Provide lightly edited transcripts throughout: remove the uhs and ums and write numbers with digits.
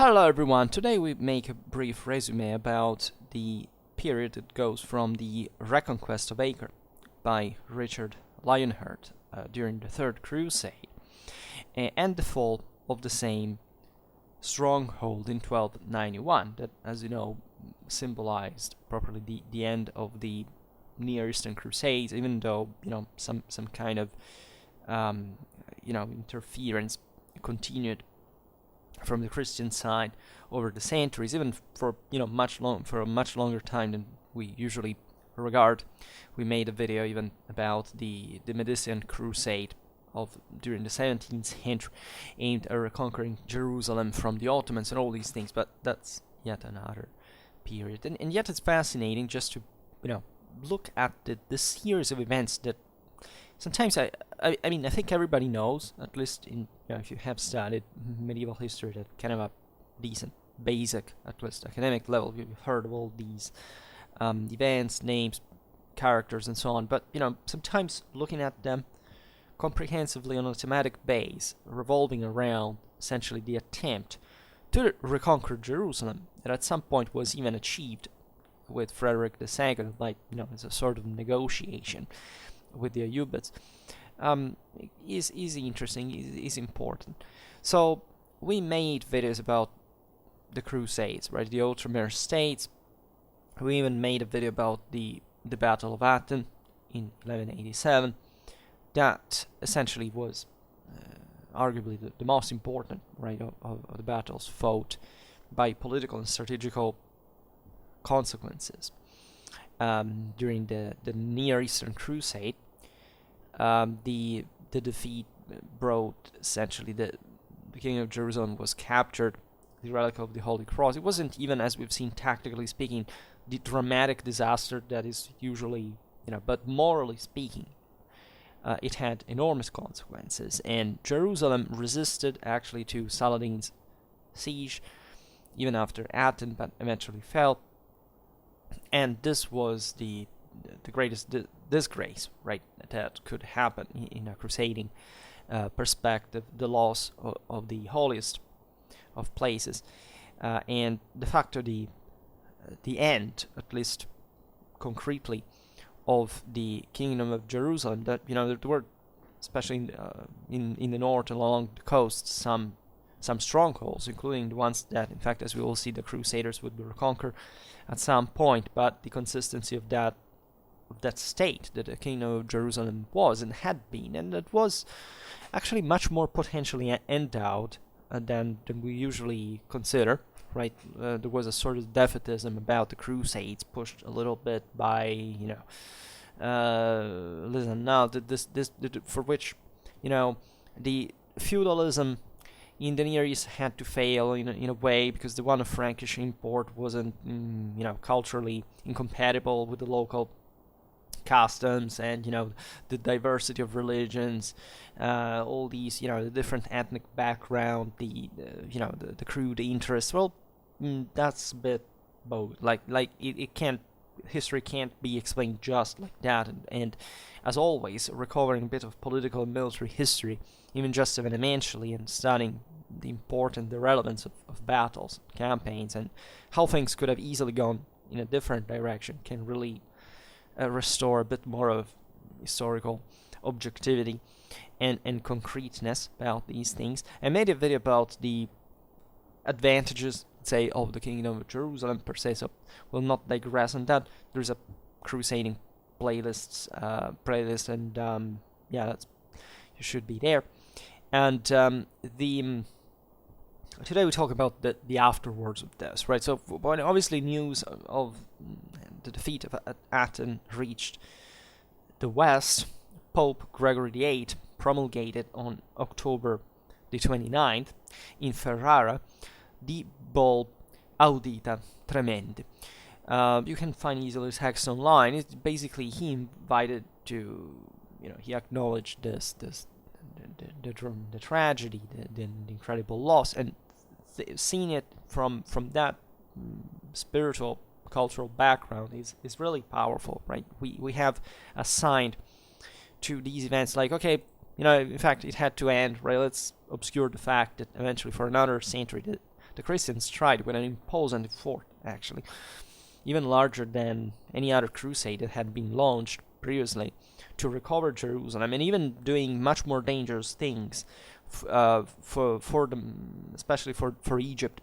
Hello everyone, today we make a brief resume about the period that goes from the reconquest of Acre by Richard Lionheart during the Third Crusade and the fall of the same stronghold in 1291 that, as you know, symbolized properly the end of the Near Eastern Crusades, even though some kind of interference continued from the Christian side over the centuries, even for for a much longer time than we usually regard. We made a video even about the Medicean crusade of during the 17th century, aimed at reconquering Jerusalem from the Ottomans and all these things. But that's yet another period, and yet it's fascinating just to look at the series of events that sometimes I think everybody knows, at least if you have studied medieval history at kind of a decent, basic, at least academic level, you've heard of all these events, names, characters, and so on. But sometimes looking at them comprehensively on a thematic base, revolving around essentially the attempt to reconquer Jerusalem, that at some point was even achieved with Frederick II, as a sort of negotiation with the Ayyubids, is interesting, is important. So we made videos about the Crusades, right? The Outremer states. We even made a video about the Battle of Athens in 1187. That essentially was arguably the most important, right, of the battles fought by political and strategical consequences during the Near Eastern Crusade. The defeat brought essentially the King of Jerusalem was captured, the relic of the Holy Cross. It wasn't even, as we've seen tactically speaking, the dramatic disaster that is usually, but morally speaking, it had enormous consequences. And Jerusalem resisted actually to Salah-ad-Din's siege, even after Athens, but eventually fell. And this was the greatest disgrace, right, that could happen in a crusading perspective, the loss of the holiest of places, and de facto the end, at least concretely, of the Kingdom of Jerusalem. That there were, especially in the north and along the coast, some strongholds, including the ones that, in fact, as we will see, the Crusaders would reconquer at some point. But the consistency of that state that the Kingdom of Jerusalem was and had been, and that was actually much more potentially endowed than we usually consider, right? There was a sort of defeatism about the Crusades, pushed a little bit by listen now that this for which the feudalism in the Near East had to fail in a way, because the one of Frankish import wasn't culturally incompatible with the local customs, and the diversity of religions, all these the different ethnic background, the crude interests. Well, that's a bit both. It can't, history can't be explained just like that. And as always, recovering a bit of political and military history, even just eventually, and studying the relevance of battles, campaigns, and how things could have easily gone in a different direction, can really restore a bit more of historical objectivity and concreteness about these things. I made a video about the advantages, say, of the Kingdom of Jerusalem per se, so we'll not digress on that. There's a crusading playlist, and that's, you should be there. And today we talk about the afterwards of this, right? So when obviously news of the defeat of Athens reached the West, Pope Gregory VIII promulgated on October the 29th in Ferrara the bull Audita Tremendi. You can find easily this text online. It's basically he invited to, he acknowledged the tragedy, the incredible loss, and seeing it from that spiritual, cultural background is really powerful, right? We have assigned to these events, like, okay, in fact, it had to end, right? Let's obscure the fact that eventually for another century the Christians tried with an imposing effort, actually, even larger than any other crusade that had been launched previously, to recover Jerusalem, and even doing much more dangerous things for them, especially for Egypt,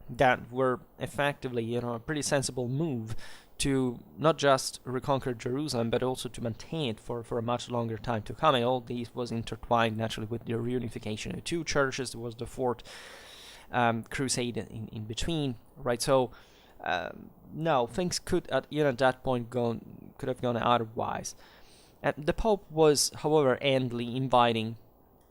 that were effectively, a pretty sensible move to not just reconquer Jerusalem, but also to maintain it for a much longer time to come. And all these was intertwined naturally with the reunification of the two churches. There was the fourth crusade in between, right? So no, things could at that point could have gone otherwise. And the Pope was, however, endly inviting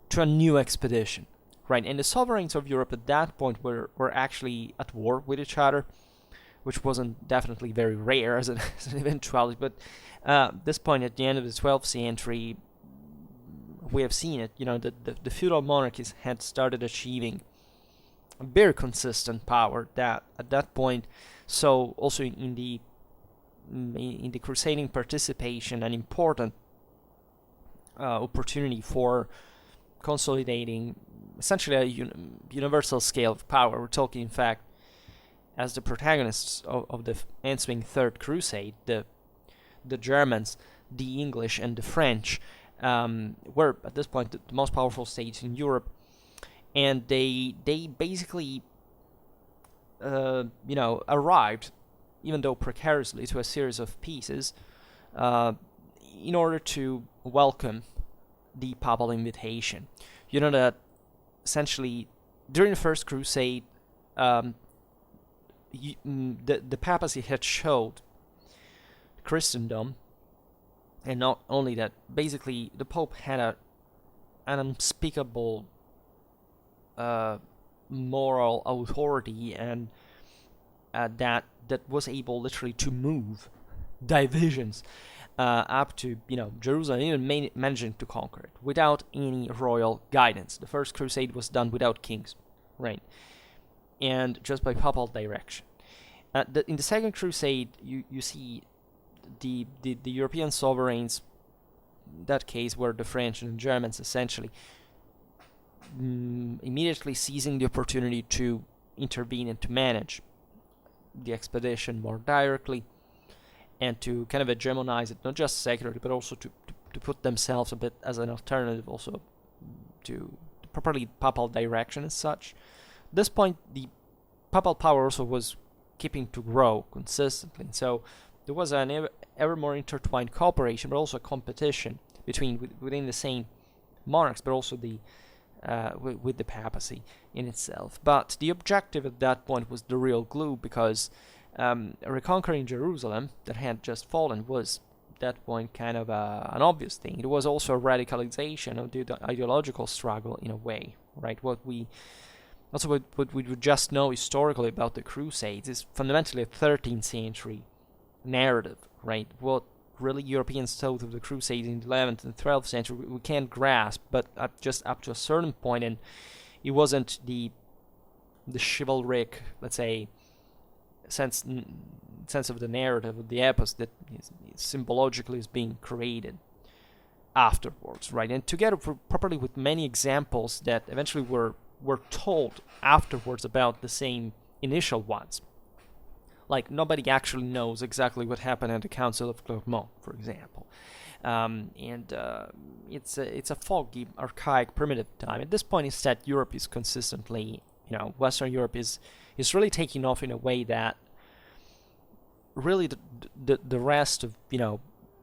to a new expedition, right? And the sovereigns of Europe at that point were actually at war with each other, which wasn't definitely very rare as an eventuality. But at this point, at the end of the 12th century, we have seen it. The feudal monarchies had started achieving a very consistent power that at that point, so also in the crusading participation, an important opportunity for consolidating essentially a universal scale of power. We're talking, in fact, as the protagonists of the ensuing Third Crusade, the Germans, the English, and the French were at this point the most powerful states in Europe, and they basically arrived, even though precariously, to a series of peaces in order to welcome the papal invitation. That essentially during the First Crusade, the papacy had showed Christendom, and not only that, basically the Pope had an unspeakable moral authority, and that was able literally to move divisions up to Jerusalem, even managing to conquer it without any royal guidance. The First Crusade was done without kings, right, and just by papal direction. In the Second Crusade, you see the European sovereigns, in that case were the French and the Germans, essentially immediately seizing the opportunity to intervene and to manage the expedition more directly, and to kind of hegemonize it, not just secularly, but also to put themselves a bit as an alternative also to properly papal direction as such. At this point, the papal power also was keeping to grow consistently, so there was an ever more intertwined cooperation, but also a competition within the same monarchs, but also with the papacy in itself. But the objective at that point was the real glue, because reconquering Jerusalem that had just fallen was at that point kind of an obvious thing. It was also a radicalization of the ideological struggle in a way, right? What we would just know historically about the Crusades is fundamentally a 13th century narrative, right? What really Europeans thought of the Crusades in the 11th and 12th century we can't grasp, but just up to a certain point, and it wasn't the chivalric, let's say, sense of the narrative of the epos that symbologically is being created afterwards, right? And together properly with many examples that eventually were told afterwards about the same initial ones. Like, nobody actually knows exactly what happened at the Council of Clermont, for example. It's a foggy, archaic, primitive time. At this point, instead, Europe is consistently, Western Europe is really taking off in a way that really the rest of,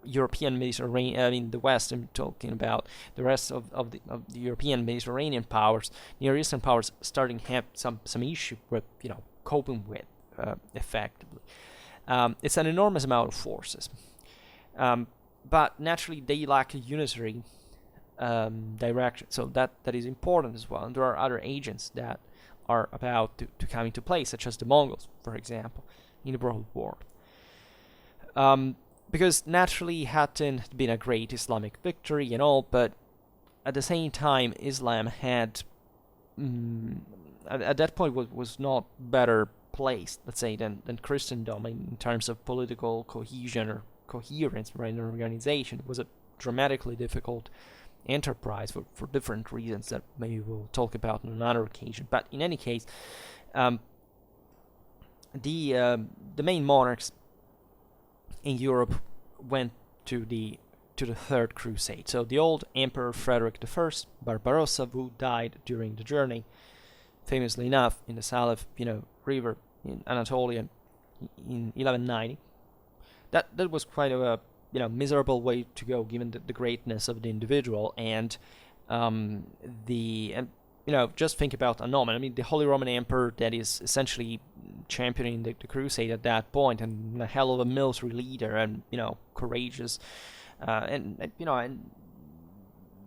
European Mediterranean, the West, I'm talking about, the rest of the European Mediterranean powers, Near Eastern powers, starting to have some issue with, coping with. Effectively. It's an enormous amount of forces. But naturally they lack a unitary direction. So that is important as well. And there are other agents that are about to come into play, such as the Mongols, for example, in the World War. Because naturally Hattin had been a great Islamic victory and all, but at the same time Islam had at that point was not better placed, let's say, than Christendom in terms of political cohesion or coherence, right, in organization. It was a dramatically difficult enterprise for different reasons that maybe we'll talk about on another occasion. But in any case, the main monarchs in Europe went to the Third Crusade. So the old Emperor Frederick I, Barbarossa, who died during the journey, famously enough, in the Salah, river in Anatolia in 1190. That was quite a miserable way to go, given the greatness of the individual and just think about a nomen. I mean, the Holy Roman Emperor that is essentially championing the crusade at that point, and a hell of a military leader, and courageous, and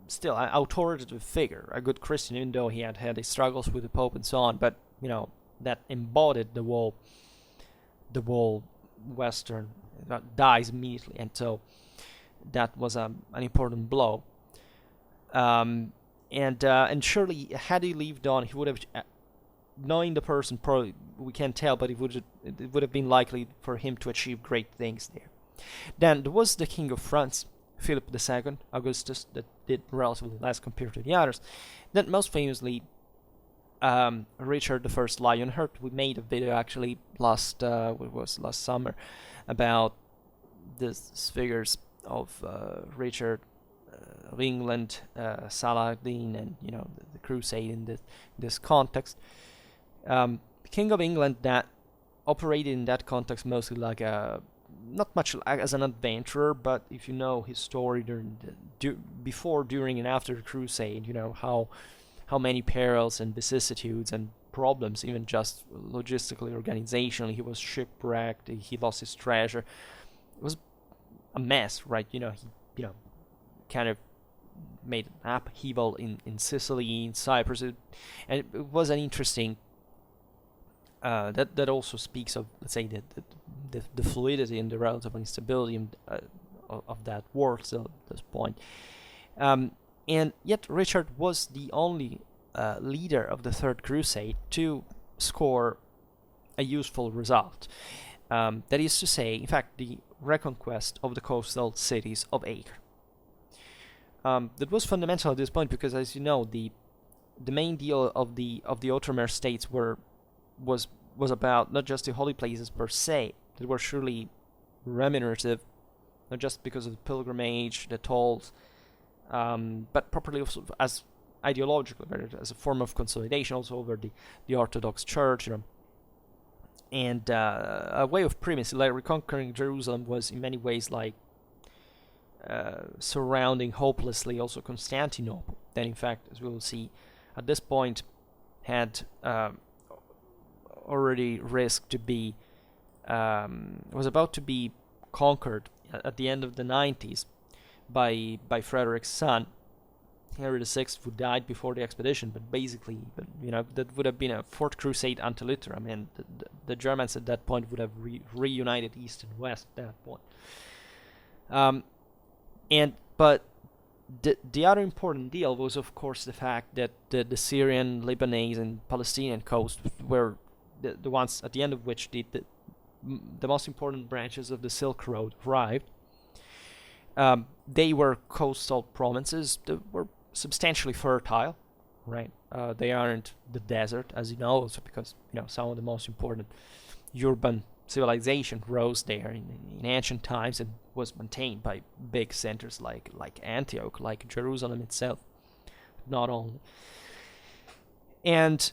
still an authoritative figure, a good Christian, even though he had his struggles with the Pope and so on. But that embodied the whole Western dies immediately, and so that was an important blow. And surely, had he lived on, he would have, knowing the person, probably we can't tell, but it would have been likely for him to achieve great things there. Then there was the King of France, Philip II, Augustus, that did relatively less compared to the others. Then most famously, Richard I Lionheart. We made a video actually last summer about the figures of Richard of England, Salah-ad-Din, and the crusade in this context. King of England that operated in that context mostly like not much as an adventurer, but if you know his story before, during, and after the crusade, how many perils and vicissitudes and problems, even just logistically, organizationally, he was shipwrecked, he lost his treasure. It was a mess, right? He kind of made an upheaval in Sicily, in Cyprus, and it was an interesting. That also speaks of, let's say, the fluidity and the relative instability of that war still at this point. And yet Richard was the only leader of the Third Crusade to score a useful result. That is to say, in fact, the reconquest of the coastal cities of Acre. That was fundamental at this point because, as you know, the main deal of the Ottoman states was about not just the holy places per se, that were surely remunerative, not just because of the pilgrimage, the tolls, but properly also as ideological, as a form of consolidation also over the Orthodox Church, and a way of primacy. Like reconquering Jerusalem was in many ways like surrounding hopelessly also Constantinople, that in fact, as we will see, at this point had already risked to be was about to be conquered at the end of the 90s by Frederick's son, Henry VI, who died before the expedition. But basically, that would have been a fourth crusade ante litteram, and the Germans at that point would have reunited East and West at that point. But the other important deal was, of course, the fact that the Syrian, Lebanese, and Palestinian coast were the ones at the end of which the most important branches of the Silk Road arrived. They were coastal provinces that were substantially fertile, right? They aren't the desert, as you know, also because some of the most important urban civilization rose there in ancient times and was maintained by big centers like Antioch, like Jerusalem itself, not only. And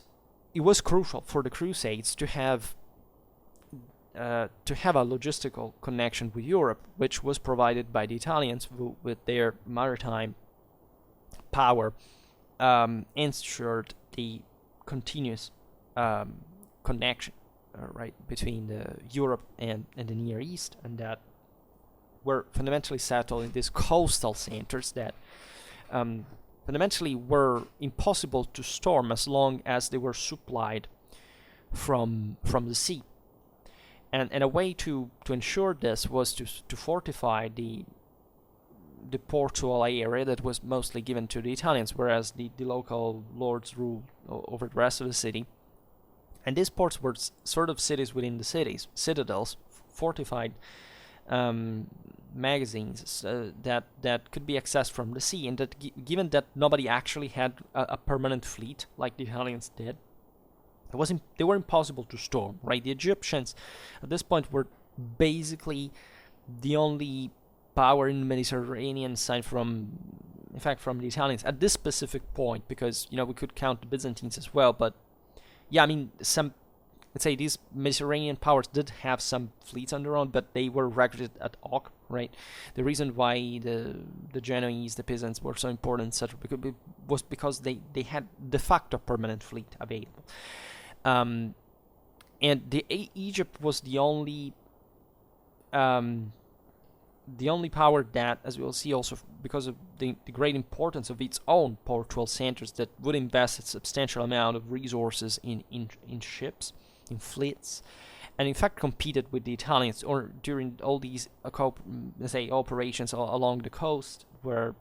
it was crucial for the Crusades to have a logistical connection with Europe, which was provided by the Italians, who, with their maritime power, ensured the continuous connection, right, between Europe and the Near East, and that were fundamentally settled in these coastal centers that fundamentally were impossible to storm as long as they were supplied from the sea. And a way to ensure this was to fortify the portual area that was mostly given to the Italians, whereas the local lords ruled over the rest of the city. And these ports were sort of cities within the cities, citadels, fortified magazines that could be accessed from the sea, and that given that nobody actually had a permanent fleet like the Italians did, they were impossible to storm, right? The Egyptians at this point were basically the only power in the Mediterranean aside from, in fact, from the Italians at this specific point, because we could count the Byzantines as well, but yeah, I mean, let's say these Mediterranean powers did have some fleets on their own, but they were recruited at Acre, right? The reason why the Genoese, the Pisans were so important, etc., was because they had de facto permanent fleet available. And Egypt was the only power that, as we will see also because of the great importance of its own portual centers, that would invest a substantial amount of resources in ships, in fleets, and in fact competed with the Italians or during all these let's say operations along the coast, where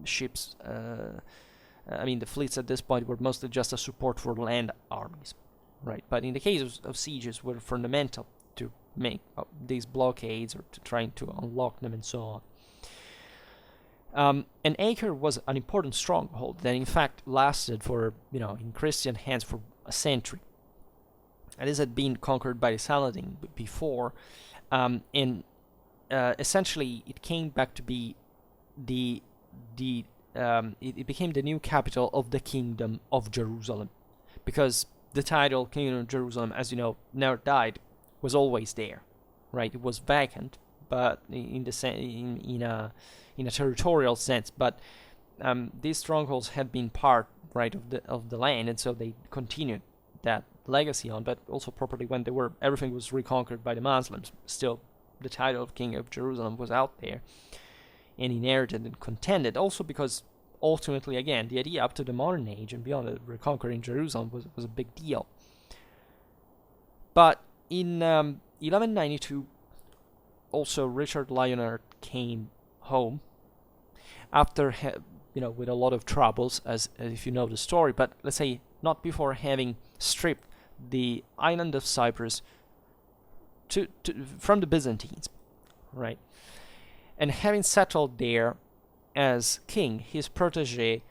ships the fleets at this point were mostly just a support for land armies, right? But in the case of sieges, were fundamental to make these blockades or to trying to unlock them and so on. And Acre was an important stronghold that in fact lasted for, in Christian hands for a century. And this had been conquered by the Salah-ad-Din before, and essentially it came back to be it became the new capital of the Kingdom of Jerusalem, because the title Kingdom of Jerusalem, as you know, never died, was always there, right? It was vacant, but in a territorial sense. But these strongholds had been part, right, of the land, and so they continued that legacy on. But also properly, when everything was reconquered by the Muslims, still the title of King of Jerusalem was out there and inherited and contended. Also because ultimately, again, the idea up to the modern age and beyond, reconquering Jerusalem was a big deal. But in 1192, also Richard Lionheart came home after, with a lot of troubles, as if you know the story. But let's say not before having stripped the island of Cyprus from the Byzantines, right? And having settled there as king, his protege,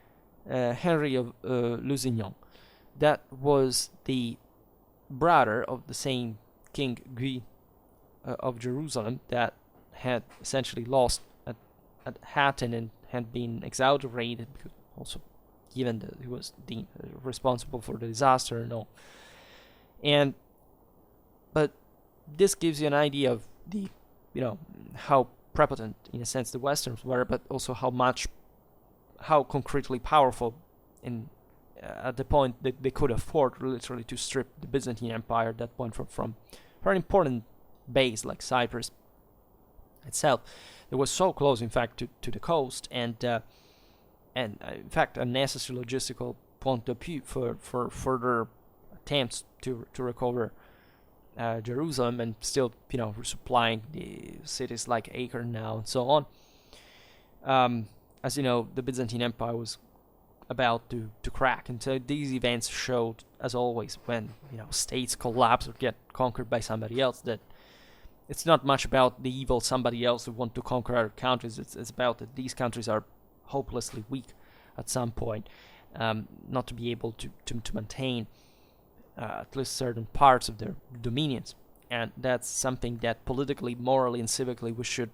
Henry of Lusignan, that was the brother of the same King Guy of Jerusalem that had essentially lost at Hattin and had been exaggerated, because also given that he was responsible for the disaster and all. But this gives you an idea of the, how prepotent, in a sense, the Westerns were, but also how concretely powerful at the point that they could afford literally to strip the Byzantine Empire at that point from an important base like Cyprus itself. It was so close, in fact, to the coast, and in fact a necessary logistical point of view for further attempts to recover Jerusalem, and still resupplying the cities like Acre now and so on. As you know, the Byzantine Empire was about to crack, and so these events showed, as always, when states collapse or get conquered by somebody else, that it's not much about the evil somebody else who want to conquer other countries. It's about that these countries are hopelessly weak at some point, not to be able to maintain at least certain parts of their dominions. And that's something that politically, morally, and civically we should,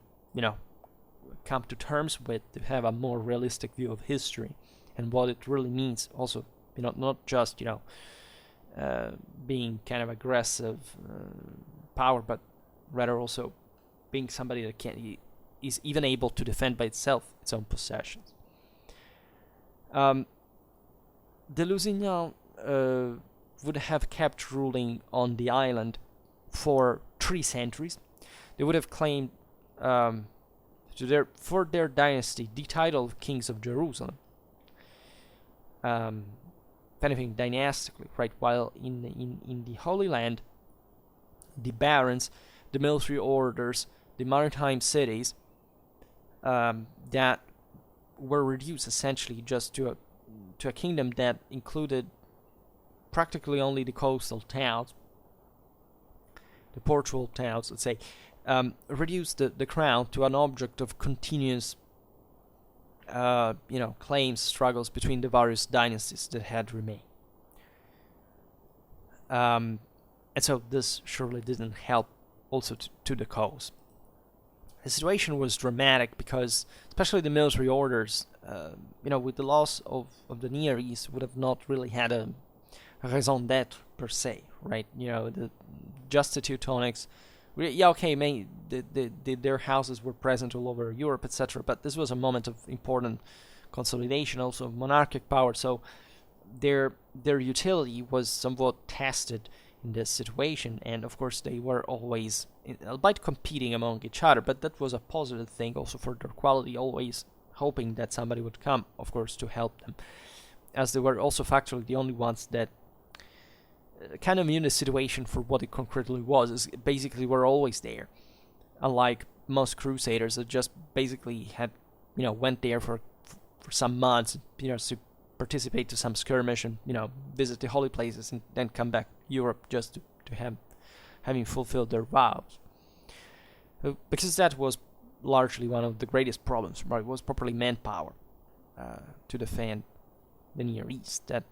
come to terms with, to have a more realistic view of history and what it really means. Also, not just, being kind of aggressive power, but rather also being somebody that is even able to defend by itself its own possessions. The Lusignan would have kept ruling on the island for 3 centuries. They would have claimed for their dynasty the title of Kings of Jerusalem, if anything dynastically, right? While in the Holy Land, the barons, the military orders, the maritime cities, that were reduced essentially just to a kingdom that included practically only the coastal towns, the portual towns, let's say, reduced the crown to an object of continuous, claims, struggles between the various dynasties that had remained. And so this surely didn't help also to the cause. The situation was dramatic because, especially the military orders, with the loss of the Near East, would have not really had a raison d'être per se, right? Just the Teutonics, their houses were present all over Europe, etc. But this was a moment of important consolidation, also of monarchic power. So their utility was somewhat tested in this situation, and of course they were always, albeit competing among each other, but that was a positive thing also for their quality, always hoping that somebody would come, of course, to help them, as they were also factually the only ones that kind of knew the situation for what it concretely was, is basically were always there, unlike most crusaders that just basically had, went there for some months, to participate to some skirmish and visit the holy places and then come back Europe just to having fulfilled their vows, because that was largely one of the greatest problems, right? It was properly manpower to defend the Near East. That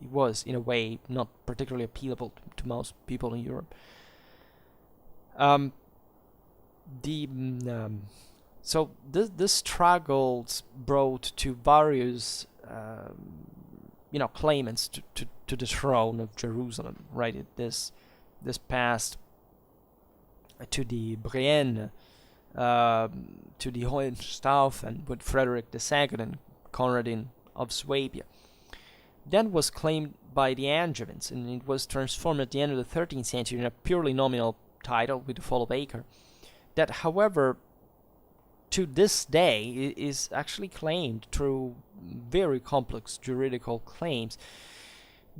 it was in a way not particularly appealable to most people in Europe. So this struggles brought to various claimants to the throne of Jerusalem, right? This passed to the Brienne, to the Hohenstaufen with Frederick II and Conradin of Swabia. Then was claimed by the Angevins, and it was transformed at the end of the 13th century in a purely nominal title with the fall of Acre, that, however, to this day is actually claimed through very complex juridical claims,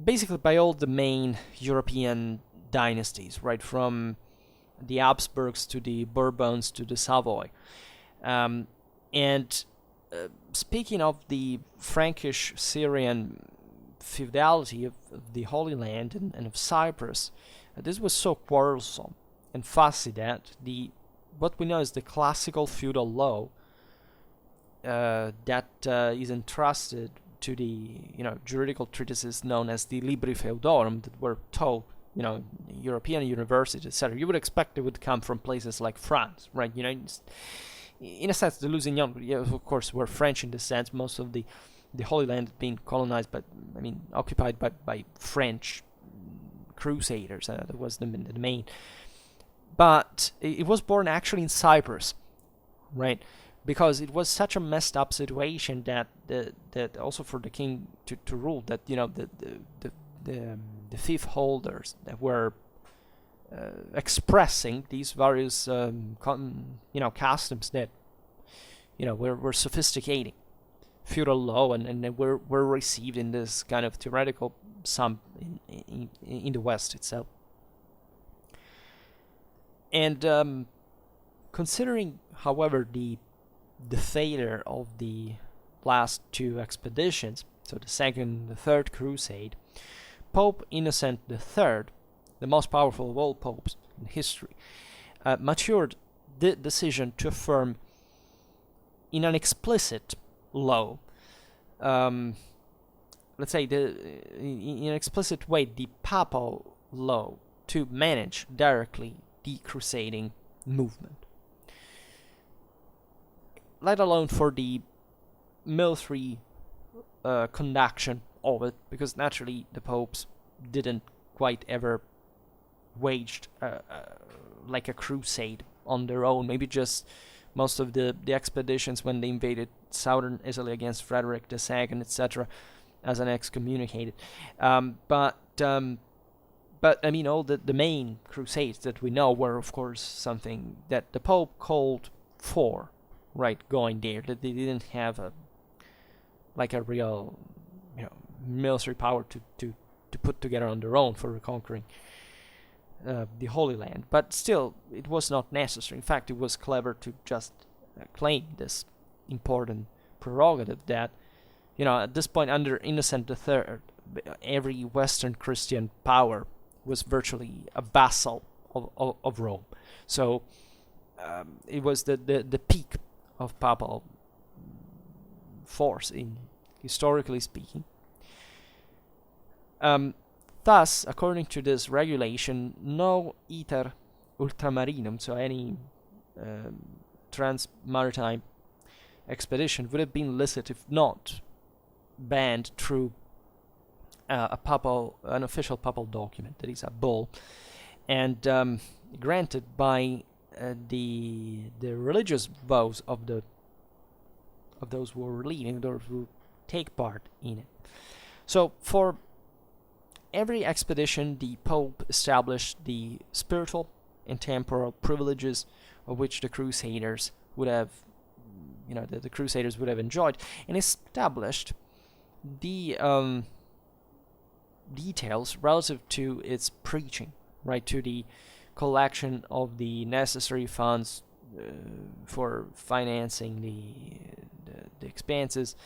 basically by all the main European dynasties, right, from the Habsburgs to the Bourbons to the Savoy. Speaking of the Frankish-Syrian feudality of the Holy Land and of Cyprus, this was so quarrelsome and fussy that what we know is the classical feudal law that is entrusted to the juridical treatises known as the Libri Feudorum that were taught European universities, etc. You would expect they would come from places like France, right? In a sense, the Lusignan, of course, were French in the sense. Most of the Holy Land being colonized, occupied by French Crusaders. That was the main. But it was born actually in Cyprus, right? Because it was such a messed up situation that also for the king to rule, that the fief holders that were expressing these various customs that were sophisticating feudal law and were received in this kind of theoretical sum in the West itself. And considering, however, the failure of the last two expeditions, so the second and the third crusade, Pope Innocent III, the most powerful of all popes in history, matured the decision to affirm in an explicit law, let's say in an explicit way, the Papal law to manage directly the crusading movement, let alone for the military conduction of it, because naturally the popes didn't quite ever waged like a crusade on their own. Maybe just most of the expeditions when they invaded southern Italy against Frederick II, etc., as an excommunicated. But all the main crusades that we know were, of course, something that the Pope called for, right, going there, that they didn't have a real military power to put together on their own for reconquering the Holy Land. But still, it was not necessary. In fact, it was clever to just claim this important prerogative that, at this point, under Innocent III, every Western Christian power was virtually a vassal of Rome. So it was the peak of papal force, in historically speaking. Thus, according to this regulation, no iter ultramarinum, so any trans-maritime expedition, would have been licit if not banned through an official papal document, that is a bull, and granted by the religious vows of those who were leading, those who take part in it. So for every expedition, the Pope established the spiritual and temporal privileges of which the Crusaders would have, the Crusaders would have enjoyed, and established the details relative to its preaching, right, to the collection of the necessary funds for financing the expenses,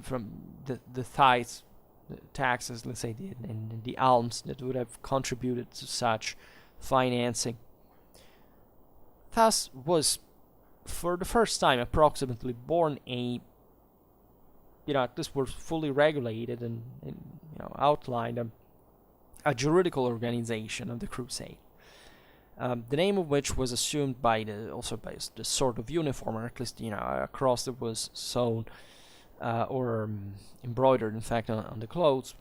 from the tithes, the taxes, let's say, and the alms that would have contributed to such financing. Thus was, for the first time, approximately born this was fully regulated and outlined a juridical organization of the crusade. The name of which was assumed by the sort of uniform, or at least a cross that was sewn or embroidered, in fact, on the clothes.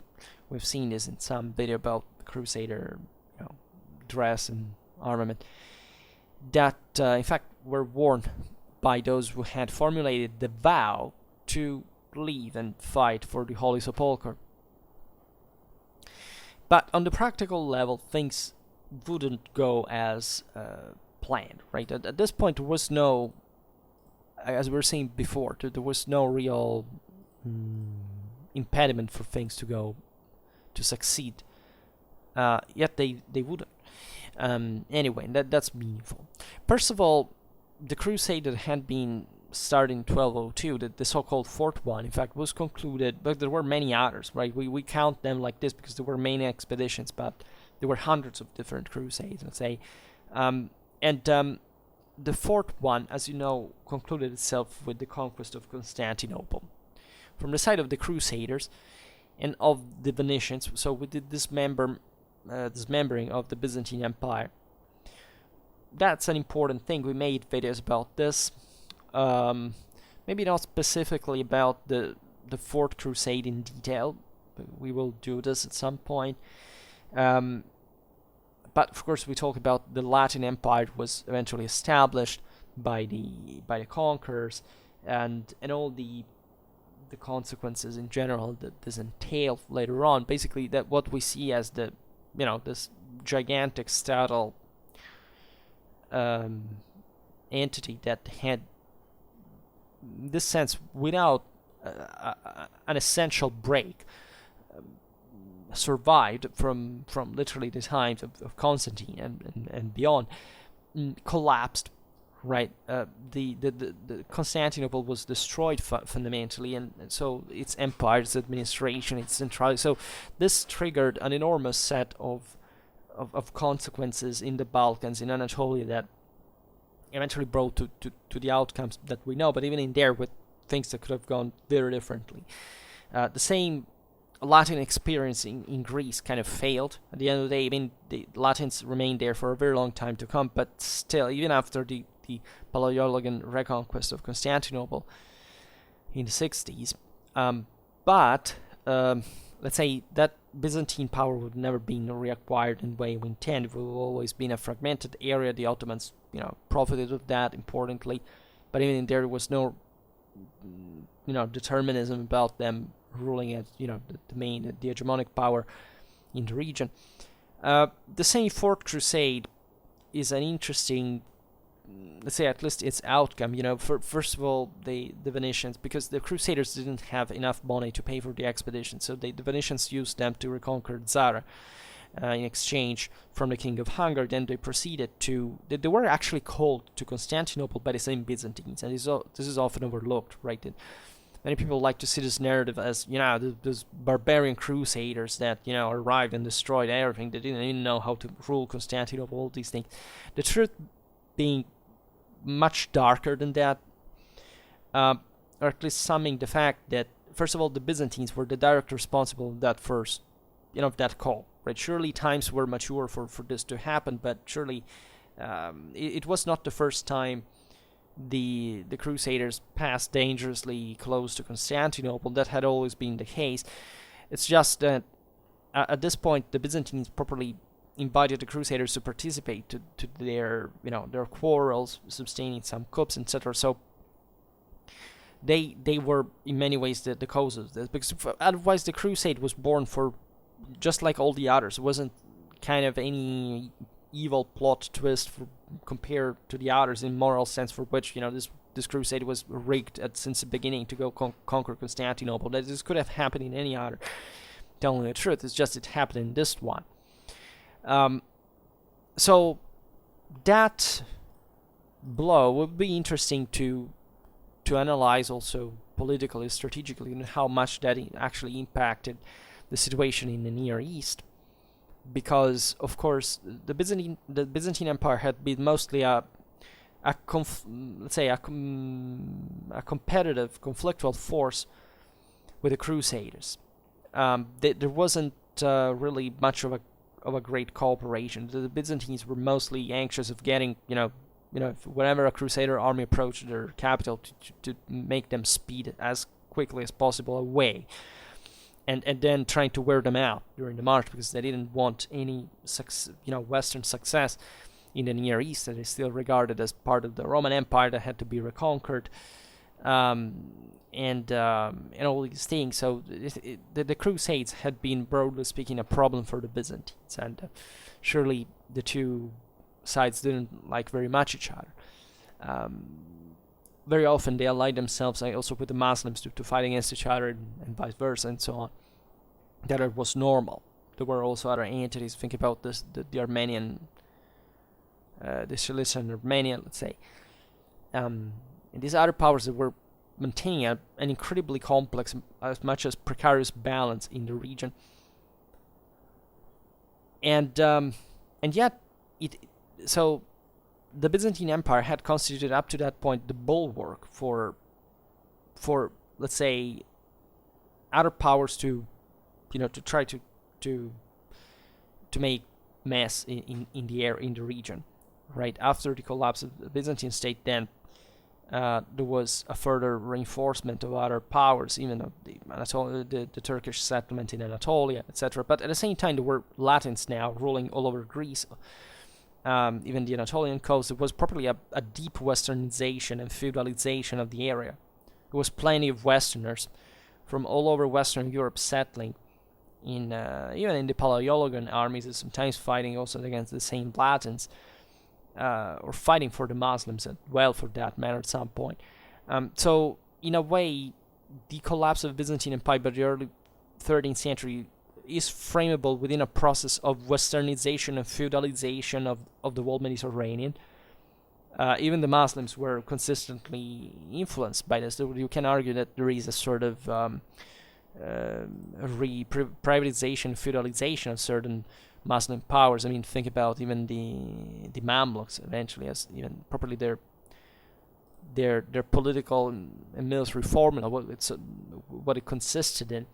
We've seen this in some video about the Crusader, dress and armament, that in fact were worn by those who had formulated the vow to lead and fight for the Holy Sepulchre. But on the practical level, things wouldn't go as planned, right? At this point, there was no, as we were saying before, there was no real impediment for things to succeed. Yet they wouldn't. Anyway, that's meaningful. First of all, the crusade that had been started in 1202, the so-called fourth one, in fact, was concluded, but there were many others, right? We count them like this because there were many expeditions, but there were hundreds of different crusades, let's say. The fourth one, as you know, concluded itself with the conquest of Constantinople. From the side of the Crusaders and of the Venetians, so with the dismembering of the Byzantine Empire. That's an important thing. We made videos about this. Maybe not specifically about the Fourth Crusade in detail, but we will do this at some point. But of course, we talk about the Latin Empire was eventually established by the conquerors, and all the consequences in general that this entailed later on. Basically, that what we see as this gigantic statal entity that had, in this sense, without an essential break, survived from literally the times of Constantine and beyond, collapsed. Right, the Constantinople was destroyed fundamentally, and so its empire, its administration, its centrality. So this triggered an enormous set of consequences in the Balkans, in Anatolia, that eventually brought to the outcomes that we know. But even in there, with things that could have gone very differently. The same Latin experience in Greece kind of failed. At the end of the day, I mean, the Latins remained there for a very long time to come, but still, even after the Palaiologan reconquest of Constantinople in the 60s, let's say that Byzantine power would never been reacquired in the way we intend. It would have always been a fragmented area. The Ottomans, profited of that importantly, but even there was no, determinism about them ruling as, the hegemonic power in the region. The same Fourth Crusade is an interesting, let's say, at least its outcome. First of all, the Venetians, because the Crusaders didn't have enough money to pay for the expedition, so the Venetians used them to reconquer Zara in exchange from the king of Hungary. Then they proceeded they were actually called to Constantinople by the same Byzantines, and this is often overlooked, right? Many people like to see this narrative as, those barbarian crusaders that, arrived and destroyed everything. They didn't even know how to rule Constantinople, all these things. The truth being much darker than that, or at least summing the fact that, first of all, the Byzantines were the direct responsible of that first, of that call, right? Surely times were mature for this to happen, but surely it was not the first time the Crusaders passed dangerously close to Constantinople. That had always been the case. It's just that at this point, the Byzantines properly invited the Crusaders to participate to their quarrels, sustaining some coups, etc. So they were in many ways the causes, because otherwise the crusade was born for just like all the others. It wasn't kind of any evil plot twist compared to the others in moral sense, for which this crusade was rigged since the beginning to go conquer Constantinople. That this could have happened in any other. Telling the truth, it's just it happened in this one. So that blow would be interesting to analyze also politically, strategically, and how much that actually impacted the situation in the Near East. Because of course the Byzantine Empire had been mostly a competitive, conflictual force with the Crusaders. There wasn't really much of a great cooperation. The Byzantines were mostly anxious of getting, whenever a Crusader army approached their capital, to make them speed as quickly as possible away, and then trying to wear them out during the march, because they didn't want any Western success in the Near East, that is still regarded as part of the Roman Empire that had to be reconquered. And all these things. So the Crusades had been, broadly speaking, a problem for the Byzantines, and surely the two sides didn't like very much each other. Very often they allied themselves also with the Muslims to fight against each other, and vice versa, and so on. That was normal. There were also other entities. Think about this: the Armenian, the Cilician Armenia, let's say, and these other powers that were maintaining an incredibly complex, as much as precarious, balance in the region, and yet so the Byzantine Empire had constituted up to that point the bulwark for let's say other powers to try to make mess in the region. Right after the collapse of the Byzantine state, then there was a further reinforcement of other powers, even of the Turkish settlement in Anatolia, etc. But at the same time, there were Latins now ruling all over Greece. Even the Anatolian coast. It was properly a deep Westernization and feudalization of the area. There was plenty of Westerners from all over Western Europe settling in even in the Paleologan armies, and sometimes fighting also against the same Latins. Or fighting for the Muslims as well, for that matter, at some point. So, in a way, the collapse of the Byzantine Empire by the early 13th century is frameable within a process of Westernization and feudalization of the whole Mediterranean. Even the Muslims were consistently influenced by this. You can argue that there is a sort of privatization, feudalization of certain Muslim powers. I mean, think about even the Mamluks eventually, as even properly their political and military formula, what it consisted in.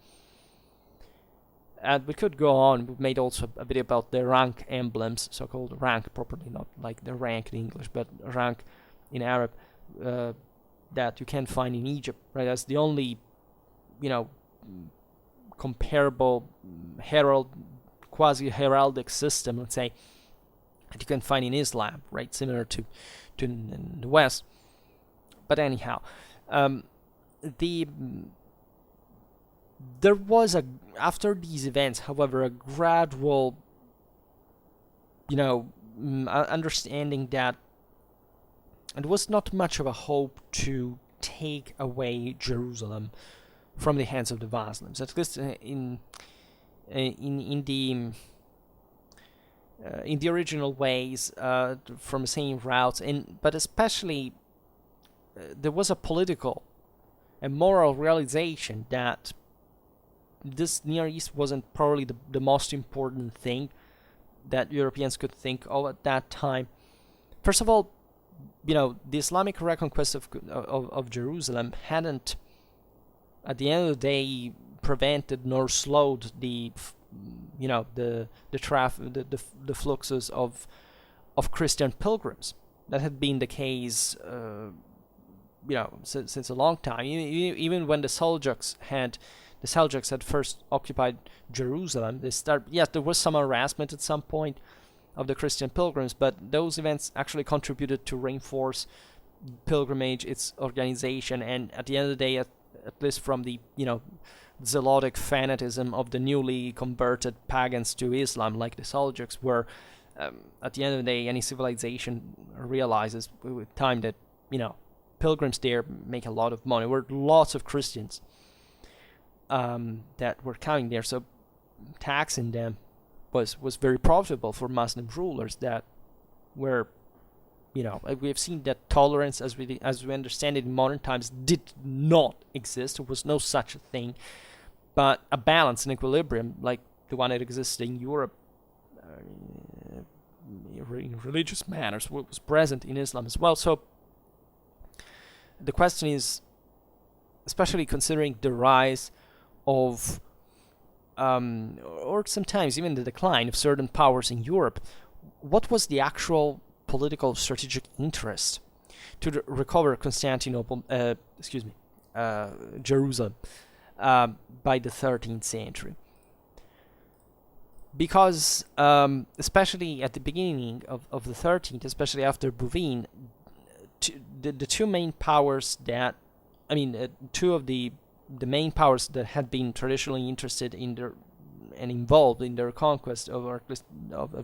And we could go on. We made also a video about the rank emblems, so-called rank, properly not like the rank in English, but rank in Arab, that you can find in Egypt, right? That's the only, comparable quasi-heraldic system, let's say, that you can find in Islam, right? Similar to in the West. But anyhow, there was after these events, however, a gradual, understanding that it was not much of a hope to take away Jerusalem from the hands of the Muslims, at least in the original ways, from the same routes, but especially there was a political and moral realization that this Near East wasn't probably the most important thing that Europeans could think of at that time. First of all, the Islamic reconquest of Jerusalem hadn't, at the end of the day, prevented nor slowed the fluxes of Christian pilgrims. That had been the case, since a long time. Even when the Seljuks had first occupied Jerusalem, there was some harassment at some point of the Christian pilgrims, but those events actually contributed to reinforce pilgrimage, its organization, and at the end of the day, at least from the zealotic fanatism of the newly converted pagans to Islam, like the Seljuks were, at the end of the day, any civilization realizes with time that pilgrims there make a lot of money. There were lots of Christians that were coming there, so taxing them was very profitable for Muslim rulers that were, we have seen that tolerance, as we understand it in modern times, did not exist. There was no such a thing, but a balance, an equilibrium, like the one that existed in Europe, in religious manners, was present in Islam as well. So the question is, especially considering the rise of or sometimes even the decline of certain powers in Europe, what was the actual political strategic interest to recover Constantinople, Jerusalem, by the 13th century? Because especially at the beginning of the 13th, especially after Bouvines, the two main powers that, two of the main powers that had been traditionally interested in and involved in the reconquest of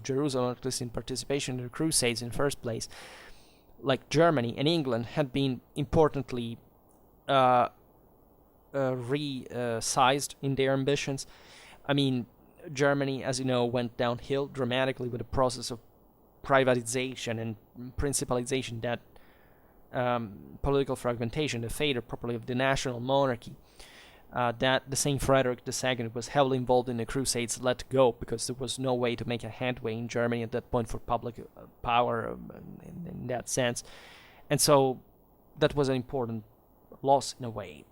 Jerusalem, or at least in participation in the crusades in the first place, like Germany and England, had been importantly resized in their ambitions. Germany, as you know, went downhill dramatically with the process of privatization and principalization, that political fragmentation, the failure properly of the national monarchy, that the same Frederick II was heavily involved in the crusades let go, because there was no way to make a headway in Germany at that point for public power in that sense. And so that was an important loss in a way.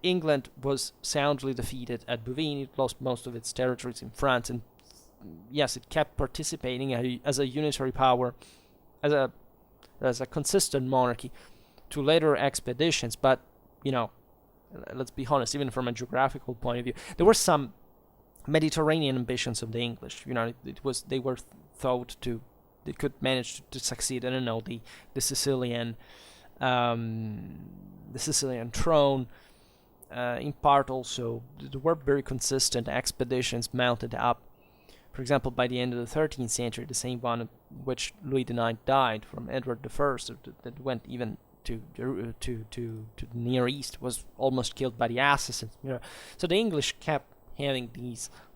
England was soundly defeated at Bouvines. It lost most of its territories in France, and yes, it kept participating as a unitary power, as a consistent monarchy to later expeditions. But let's be honest, even from a geographical point of view, there were some Mediterranean ambitions of the English. They were thought they could manage to succeed. I don't know, the Sicilian throne. In part also, there were very consistent expeditions mounted up. For example, by the end of the 13th century, the same one in which Louis IX died from Edward I, that went even to the Near East, was almost killed by the assassins. So the English kept having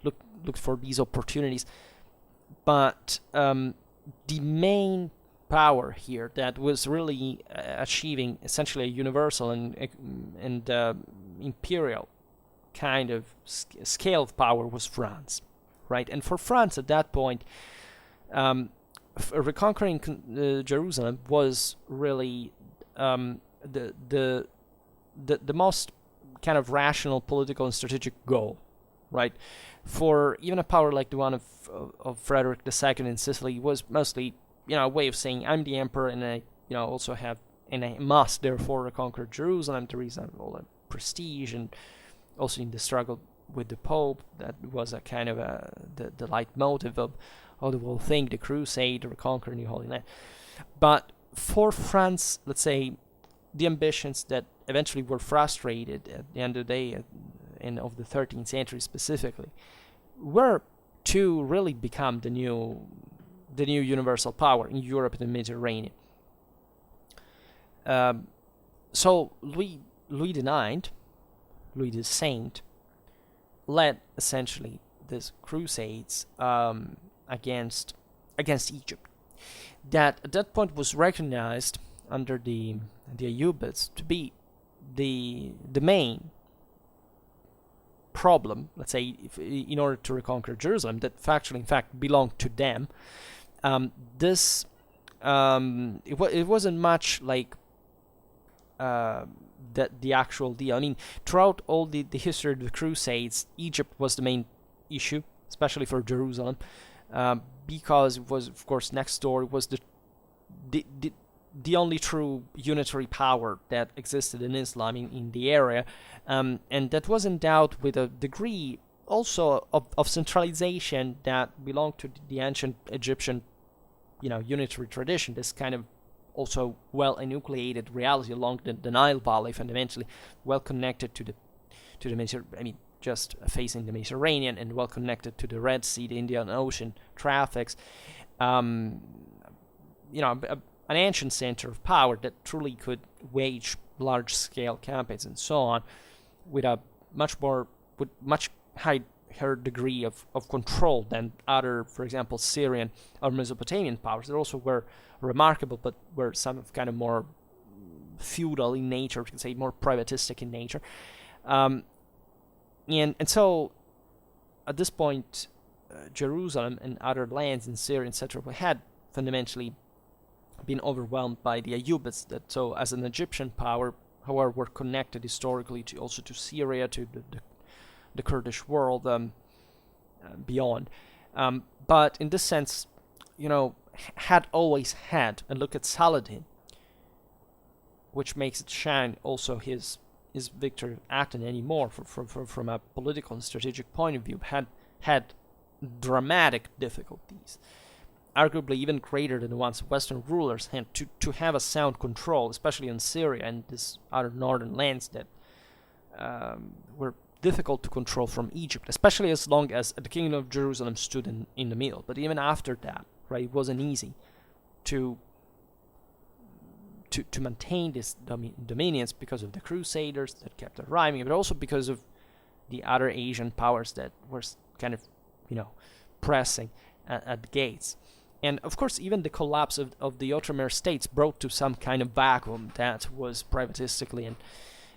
looked for these opportunities, but the main power here that was really achieving essentially a universal and imperial kind of scale of power was France, right? And for France at that point, reconquering Jerusalem was really the most kind of rational political and strategic goal, right? For even a power like the one of Frederick II in Sicily, was mostly a way of saying, I'm the emperor, and I also have, and I must therefore reconquer Jerusalem. There is all that prestige, and also in the struggle with the Pope, that was a kind of the leitmotif of the whole thing, the crusade, reconquering the Holy Land. But for France, let's say, the ambitions that eventually were frustrated at the end of the day, and of the 13th century specifically, were to really become the new universal power in Europe and the Mediterranean. So Louis IX, Louis the Saint, led essentially these crusades against Egypt, that at that point was recognized under the Ayyubids to be the main problem, let's say, in order to reconquer Jerusalem, that factually in fact belonged to them. This it wasn't much like the actual deal. I mean, throughout all the history of the Crusades, Egypt was the main issue, especially for Jerusalem, because it was, of course, next door. It was the only true unitary power that existed in Islam in the area, and that was endowed with a degree also of centralization that belonged to the ancient Egyptian, unitary tradition. This kind of also well enucleated reality along the Nile Valley, fundamentally well connected to the just facing the Mediterranean, and well connected to the Red Sea, the Indian Ocean traffics. An ancient center of power that truly could wage large-scale campaigns and so on, with much higher degree of control than other, for example, Syrian or Mesopotamian powers that also were remarkable, but were some kind of more feudal in nature, we can say more privatistic in nature. And so at this point, Jerusalem and other lands in Syria, etc., had fundamentally been overwhelmed by the Ayyubids, that so as an Egyptian power, however, were connected historically also to Syria, to the Kurdish world, beyond. But in this sense, had always had, and look at Salah-ad-Din, which makes it shine also his victory at anymore from a political and strategic point of view, had dramatic difficulties, arguably even greater than the ones Western rulers had to have a sound control, especially in Syria and these other northern lands that were difficult to control from Egypt, especially as long as the Kingdom of Jerusalem stood in the middle. But even after that, right, it wasn't easy to maintain this dominions because of the Crusaders that kept arriving, but also because of the other Asian powers that were kind of, pressing at the gates. And of course, even the collapse of the Ottoman states brought to some kind of vacuum that was privatistically and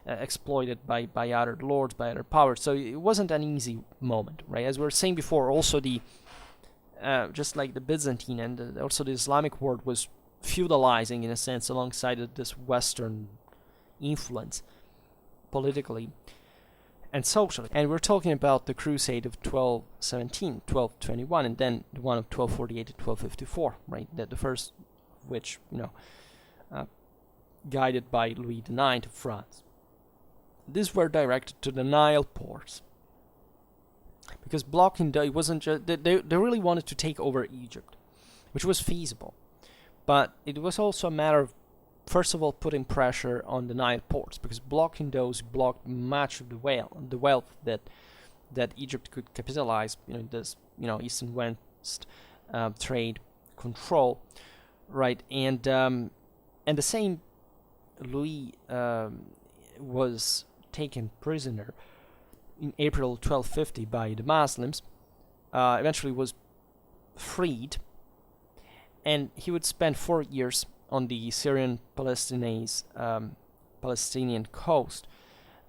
exploited by other lords, by other powers. So it wasn't an easy moment, right? As we were saying before, also just like the Byzantine and also the Islamic world was feudalizing in a sense alongside of this Western influence politically and socially. And we're talking about the crusade of 1217, 1221, and then the one of 1248 to 1254, right? The first which, guided by Louis IX of France. These were directed to the Nile ports, because blocking it wasn't just they really wanted to take over Egypt, which was feasible, but it was also a matter of, first of all, putting pressure on the Nile ports, because blocking those blocked much of the wealth that Egypt could capitalize, this east and west trade control, right? And the same Louis was taken prisoner in April 1250 by the Muslims, eventually was freed, and he would spend 4 years on the Syrian Palestinian coast.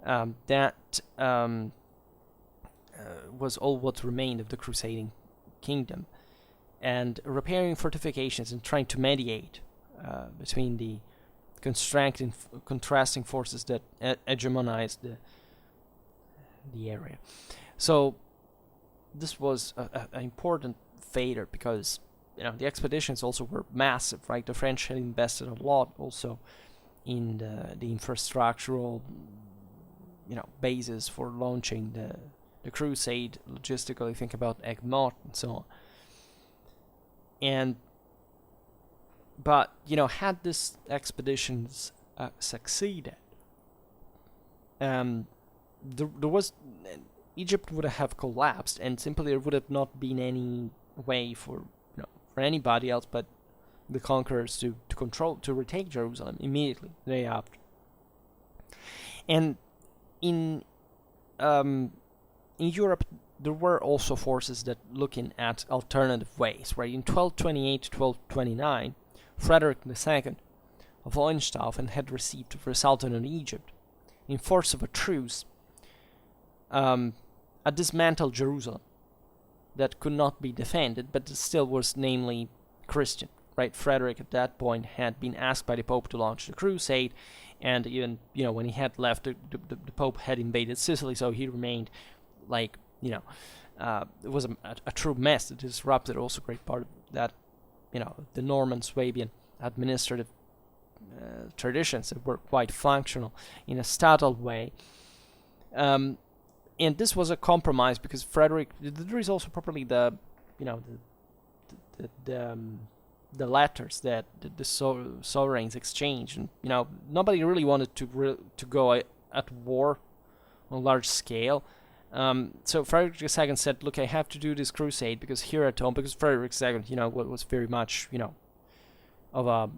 That was all what remained of the crusading kingdom, and repairing fortifications and trying to mediate between the contrasting forces that hegemonized the area. So this was an important failure, because the expeditions also were massive, right? The French had invested a lot also in the infrastructural basis for launching the crusade logistically. Think about Egmont and so on. But had this expeditions succeeded, Egypt would have collapsed, and simply there would have not been any way for anybody else but the conquerors to retake Jerusalem immediately the day after. And in Europe, there were also forces that looking at alternative ways, right? In 1228 to 1229, Frederick II of Hohenstaufen had received for the Sultan of Egypt, in force of a truce, a dismantled Jerusalem that could not be defended, but still was namely Christian, right? Frederick at that point had been asked by the Pope to launch the crusade, and even, when he had left, the Pope had invaded Sicily, so he remained like, it was a true mess. It disrupted also a great part of that, the Norman Swabian administrative traditions that were quite functional in a statal way. And this was a compromise because Frederick, there is also properly the letters that the sovereigns exchanged, and nobody really wanted to go at war on a large scale. So Frederick II said, "Look, I have to do this crusade because here at home, because Frederick II, was very much, of a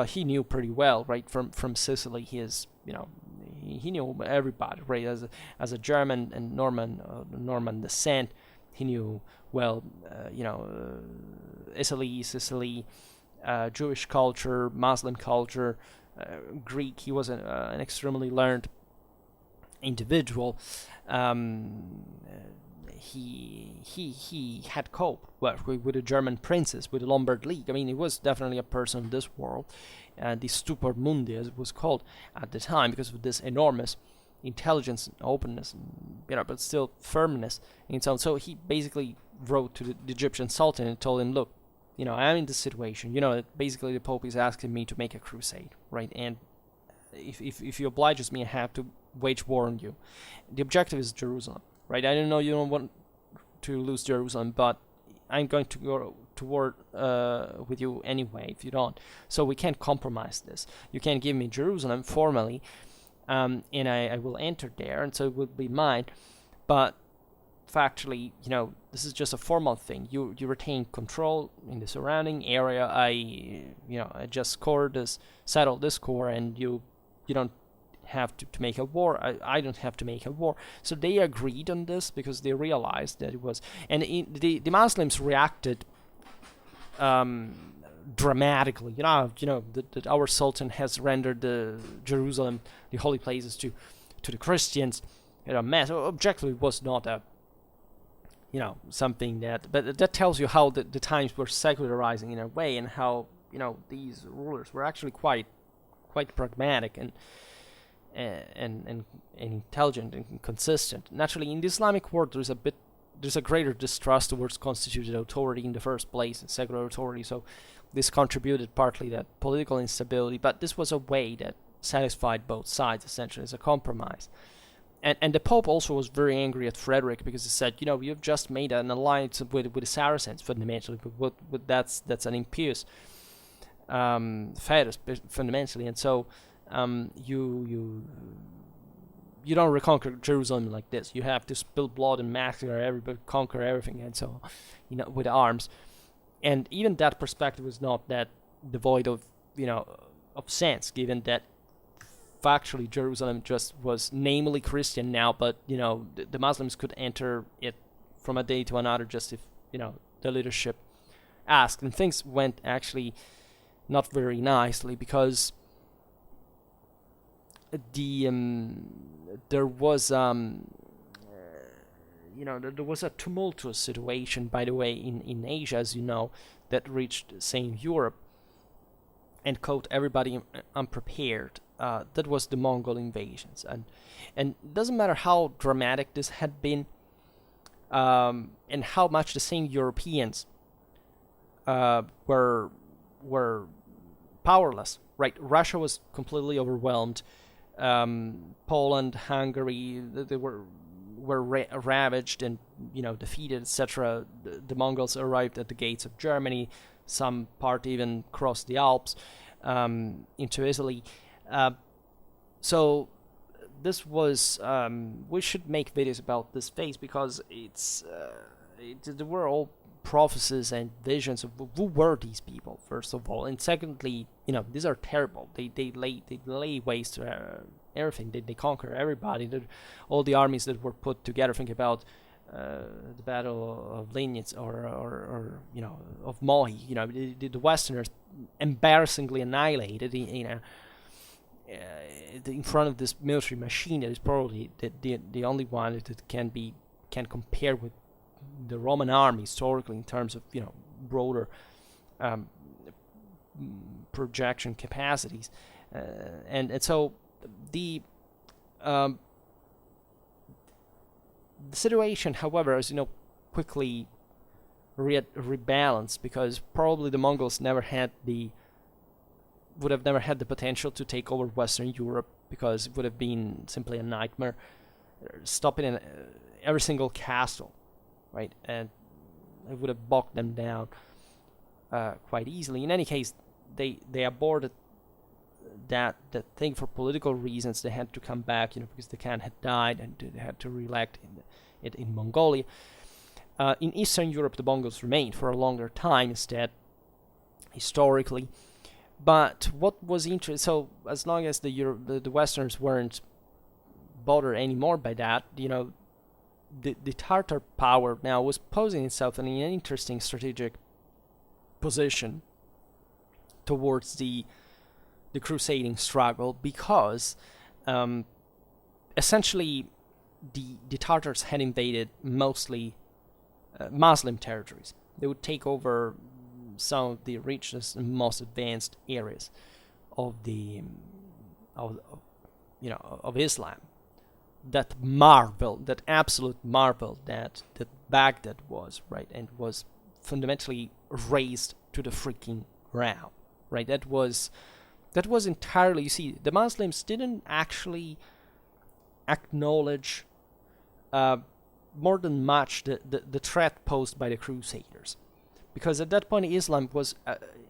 he knew pretty well, right, from Sicily. He is, he knew everybody, right, as a German and Norman descent. He knew well, Italy, Sicily, Jewish culture, Muslim culture, Greek. He was an extremely learned individual. He had coped with the German princes, with the Lombard League. I mean, he was definitely a person of this world, the Stupor Mundi, as it was called at the time, because of this enormous intelligence and openness, and, but still firmness and so on. So he basically wrote to the Egyptian Sultan and told him, "Look, I'm in this situation. Basically the Pope is asking me to make a crusade, right? And if he obliges me, I have to wage war on you. The objective is Jerusalem, right? I don't know you don't want to lose Jerusalem, but I'm going to go to war with you anyway if you don't. So we can't compromise this. You can't give me Jerusalem formally, and I will enter there, and so it will be mine. But factually, this is just a formal thing. You retain control in the surrounding area. I just settled this core, and you don't have to make a war. I don't have to make a war." So they agreed on this because they realized that it was, and the Muslims reacted dramatically. That our Sultan has rendered the Jerusalem, the holy places, to the Christians in a mess. Objectively, it was not a something but that tells you how the times were secularizing in a way, and how these rulers were actually quite pragmatic and intelligent and consistent. Naturally, in the Islamic world, there's a greater distrust towards constituted authority in the first place, and secular authority. So this contributed partly that political instability, but this was a way that satisfied both sides, essentially, as a compromise. And the Pope also was very angry at Frederick because he said, you've just made an alliance with the Saracens, fundamentally, but that's an impious fetus, fundamentally, and so you don't reconquer Jerusalem like this. You have to spill blood and massacre everybody, conquer everything, and so with arms. And even that perspective was not that devoid of of sense, given that factually Jerusalem just was namely Christian now, but the Muslims could enter it from a day to another just if the leadership asked. And things went actually not very nicely because there was there was a tumultuous situation, by the way, in Asia, as you know, that reached same Europe and caught everybody unprepared. That was the Mongol invasions, and it doesn't matter how dramatic this had been, and how much the same Europeans were powerless. Right, Russia was completely overwhelmed. Poland, Hungary, they were ravaged and defeated, etc. The Mongols arrived at the gates of Germany. Some part even crossed the Alps into Italy. So this was we should make videos about this phase because there were all prophecies and visions of who were these people, first of all, and secondly, these are terrible. They lay waste to everything. They conquer everybody. All the armies that were put together. Think about the Battle of Lignitz or of Mohi. The Westerners embarrassingly annihilated in front of this military machine that is probably the only one that can compare with the Roman army historically in terms of broader um, projection capacities, and so the the situation, however, as you know, quickly rebalanced, because probably the Mongols would have never had the potential to take over Western Europe, because it would have been simply a nightmare, stopping in every single castle, right? And it would have bogged them down quite easily. In any case, they aborted that thing for political reasons. They had to come back, because the Khan had died, and they had to re-elect it in Mongolia. In Eastern Europe, the Mongols remained for a longer time instead, historically. But what was interesting, so as long as the Westerners weren't bothered anymore by that, the Tartar power now was posing itself in an interesting strategic position towards the crusading struggle, because essentially the Tartars had invaded mostly Muslim territories. They would take over some of the richest and most advanced areas of the of Islam. That absolute marvel that Baghdad was, right, and was fundamentally razed to the freaking ground, right? That was entirely, you see, the Muslims didn't actually acknowledge more than much the threat posed by the Crusaders, because at that point Islam was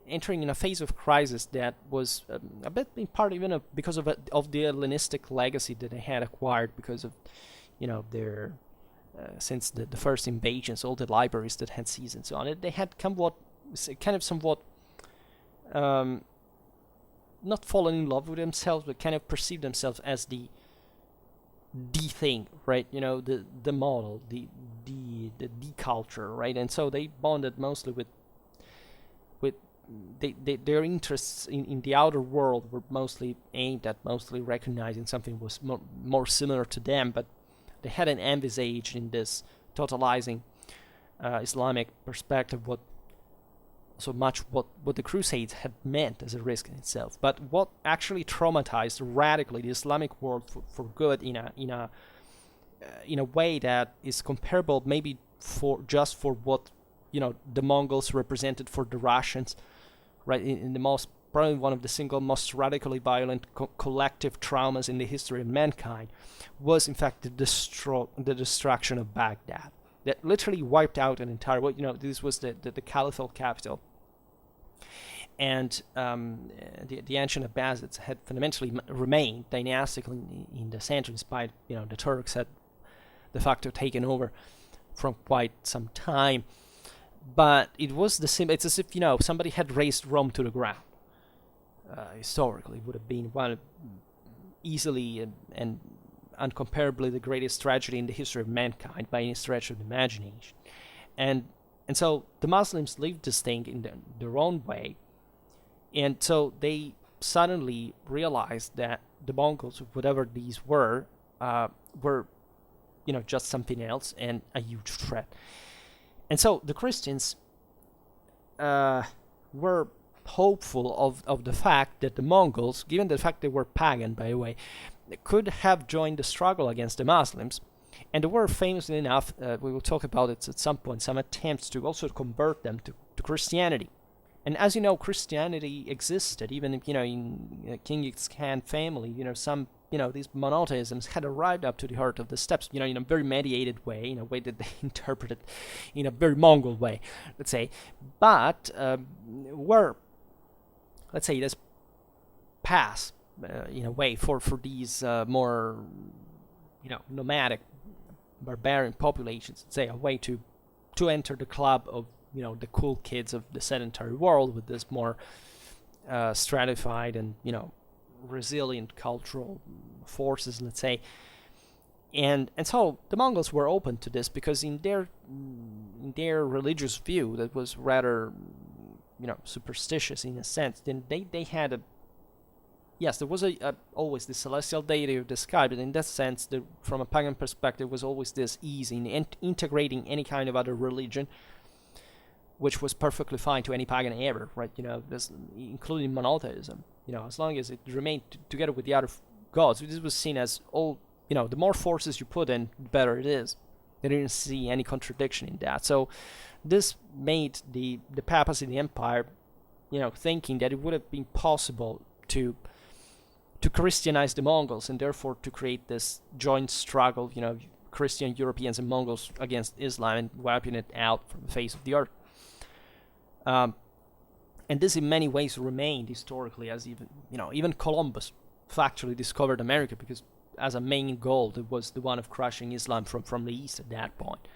entering in a phase of crisis that was a bit in part even because of the Hellenistic legacy that they had acquired because of their since the first invasions, all the libraries that had seized and so on. They had somewhat not fallen in love with themselves, but kind of perceived themselves as the thing, right? The model, the culture, right? And so they bonded mostly with their interests in the outer world were mostly aimed at recognizing something was more similar to them, but they hadn't envisaged in this totalizing Islamic perspective what the Crusades had meant as a risk in itself. But what actually traumatized radically the Islamic world for good in a way that is comparable maybe for what the Mongols represented for the Russians, right? In the most, probably one of the single most radically violent collective traumas in the history of mankind, was in fact the destruction of Baghdad, that literally wiped out an entire. This was the caliphal capital, and the ancient Abbasids had fundamentally remained dynastically in the center, despite the Turks had de facto taken over from quite some time. But it was the same. It's as if somebody had razed Rome to the ground. Historically, it would have been one of easily and uncomparably the greatest tragedy in the history of mankind by any stretch of the imagination. And so the Muslims lived this thing in their own way, and so they suddenly realized that the Mongols, whatever these were just something else and a huge threat. And so the Christians were hopeful of the fact that the Mongols, given the fact they were pagan, by the way, could have joined the struggle against the Muslims. And there were, famously enough, we will talk about it at some point, some attempts to also convert them to Christianity. And as you know, Christianity existed even in Genghis Khan family. Some these monotheisms had arrived up to the heart of the steppes, in a very mediated way, in a way that they interpreted in a very Mongol way, let's say. But were, let's say, this pass in a way for these more nomadic barbarian populations, say, a way to enter the club of the cool kids of the sedentary world with this more stratified and resilient cultural forces, let's say. And so the Mongols were open to this, because in their religious view, that was rather superstitious in a sense. Then they had there was always the celestial deity of the sky, but in that sense, from a pagan perspective, was always this ease in integrating any kind of other religion which was perfectly fine to any pagan era, right? This, including monotheism. As long as it remained together with the other gods, this was seen as all. The more forces you put in, the better it is. They didn't see any contradiction in that. So this made the papacy, the empire, thinking that it would have been possible to Christianize the Mongols and therefore to create this joint struggle, Christian Europeans and Mongols against Islam and wiping it out from the face of the earth. And this in many ways remained historically as even Columbus factually discovered America, because as a main goal, it was the one of crushing Islam from the east at that point.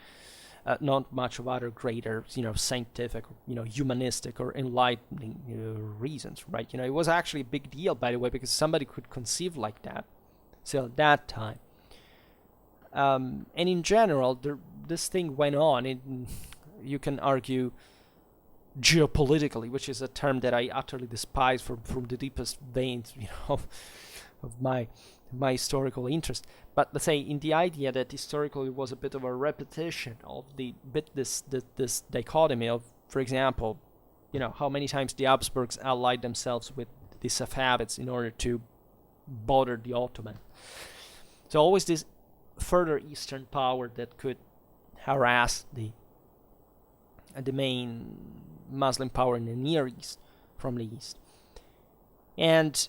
Not much of other greater, scientific, humanistic or enlightening reasons, right? It was actually a big deal, by the way, because somebody could conceive like that. So at that time, and in general, this thing went on. You can argue geopolitically, which is a term that I utterly despise from the deepest veins, of my historical interest. But let's say in the idea that historically it was a bit of a repetition of this dichotomy of, for example, how many times the Habsburgs allied themselves with the Safavids in order to bother the Ottoman. So always this further eastern power that could harass the main Muslim power in the Near East from the east. And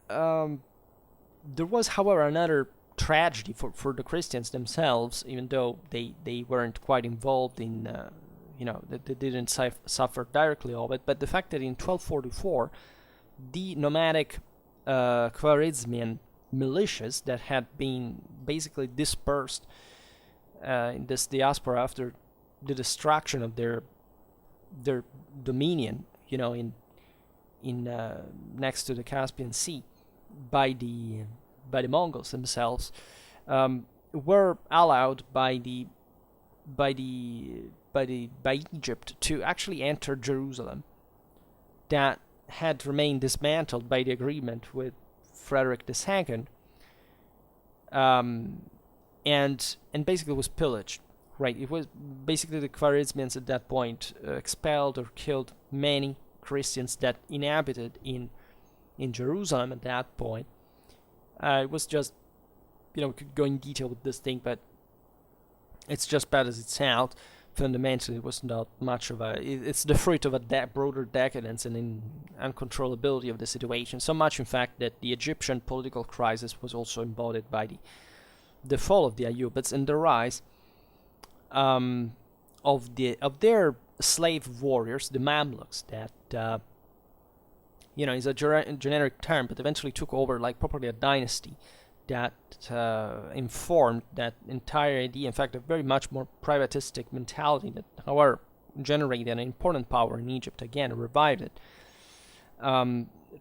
there was, however, another tragedy for the Christians themselves, even though they weren't quite involved in, they didn't suffer directly of it, but the fact that in 1244, the nomadic Khwarezmian militias that had been basically dispersed in this diaspora after the destruction of their dominion, in next to the Caspian Sea, by the Mongols themselves, were allowed by Egypt to actually enter Jerusalem, that had remained dismantled by the agreement with Frederick II, and basically was pillaged. Right, it was basically the Khwarezmians at that point expelled or killed many Christians that inhabited in Jerusalem at that point. It was just, we could go in detail with this thing, but it's just bad as it sounds. Fundamentally, it was not much of it's the fruit of a broader decadence and uncontrollability of the situation. So much, in fact, that the Egyptian political crisis was also embodied by the fall of the Ayyubids and the rise of their slave warriors, the Mamluks, that is a generic term, but eventually took over like properly a dynasty that informed that entire idea. In fact, a very much more privatistic mentality that, however, generated an important power in Egypt. Again, revived it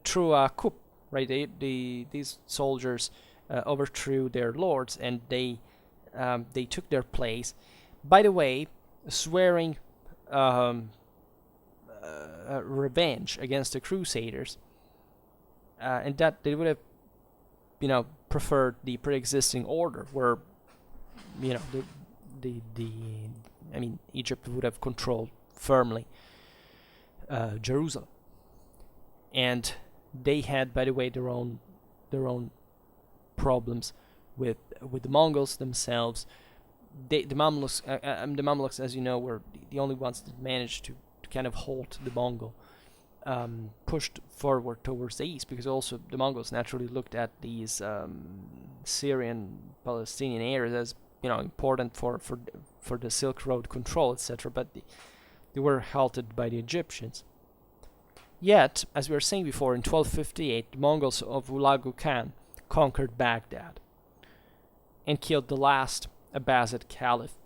through a coup. Right, these soldiers overthrew their lords, and they took their place. By the way, swearing revenge against the Crusaders, and that they would have, preferred the pre-existing order, where, Egypt would have controlled firmly Jerusalem, and they had, by the way, their own problems with the Mongols themselves. The Mamluks, as you know, were the only ones that managed to kind of halt the Mongol pushed forward towards the east, because also the Mongols naturally looked at these Syrian Palestinian areas as important for the Silk Road control, etc. But they were halted by the Egyptians. Yet, as we were saying before, in 1258, the Mongols of Hulagu Khan conquered Baghdad and killed the last Abbasid Caliph.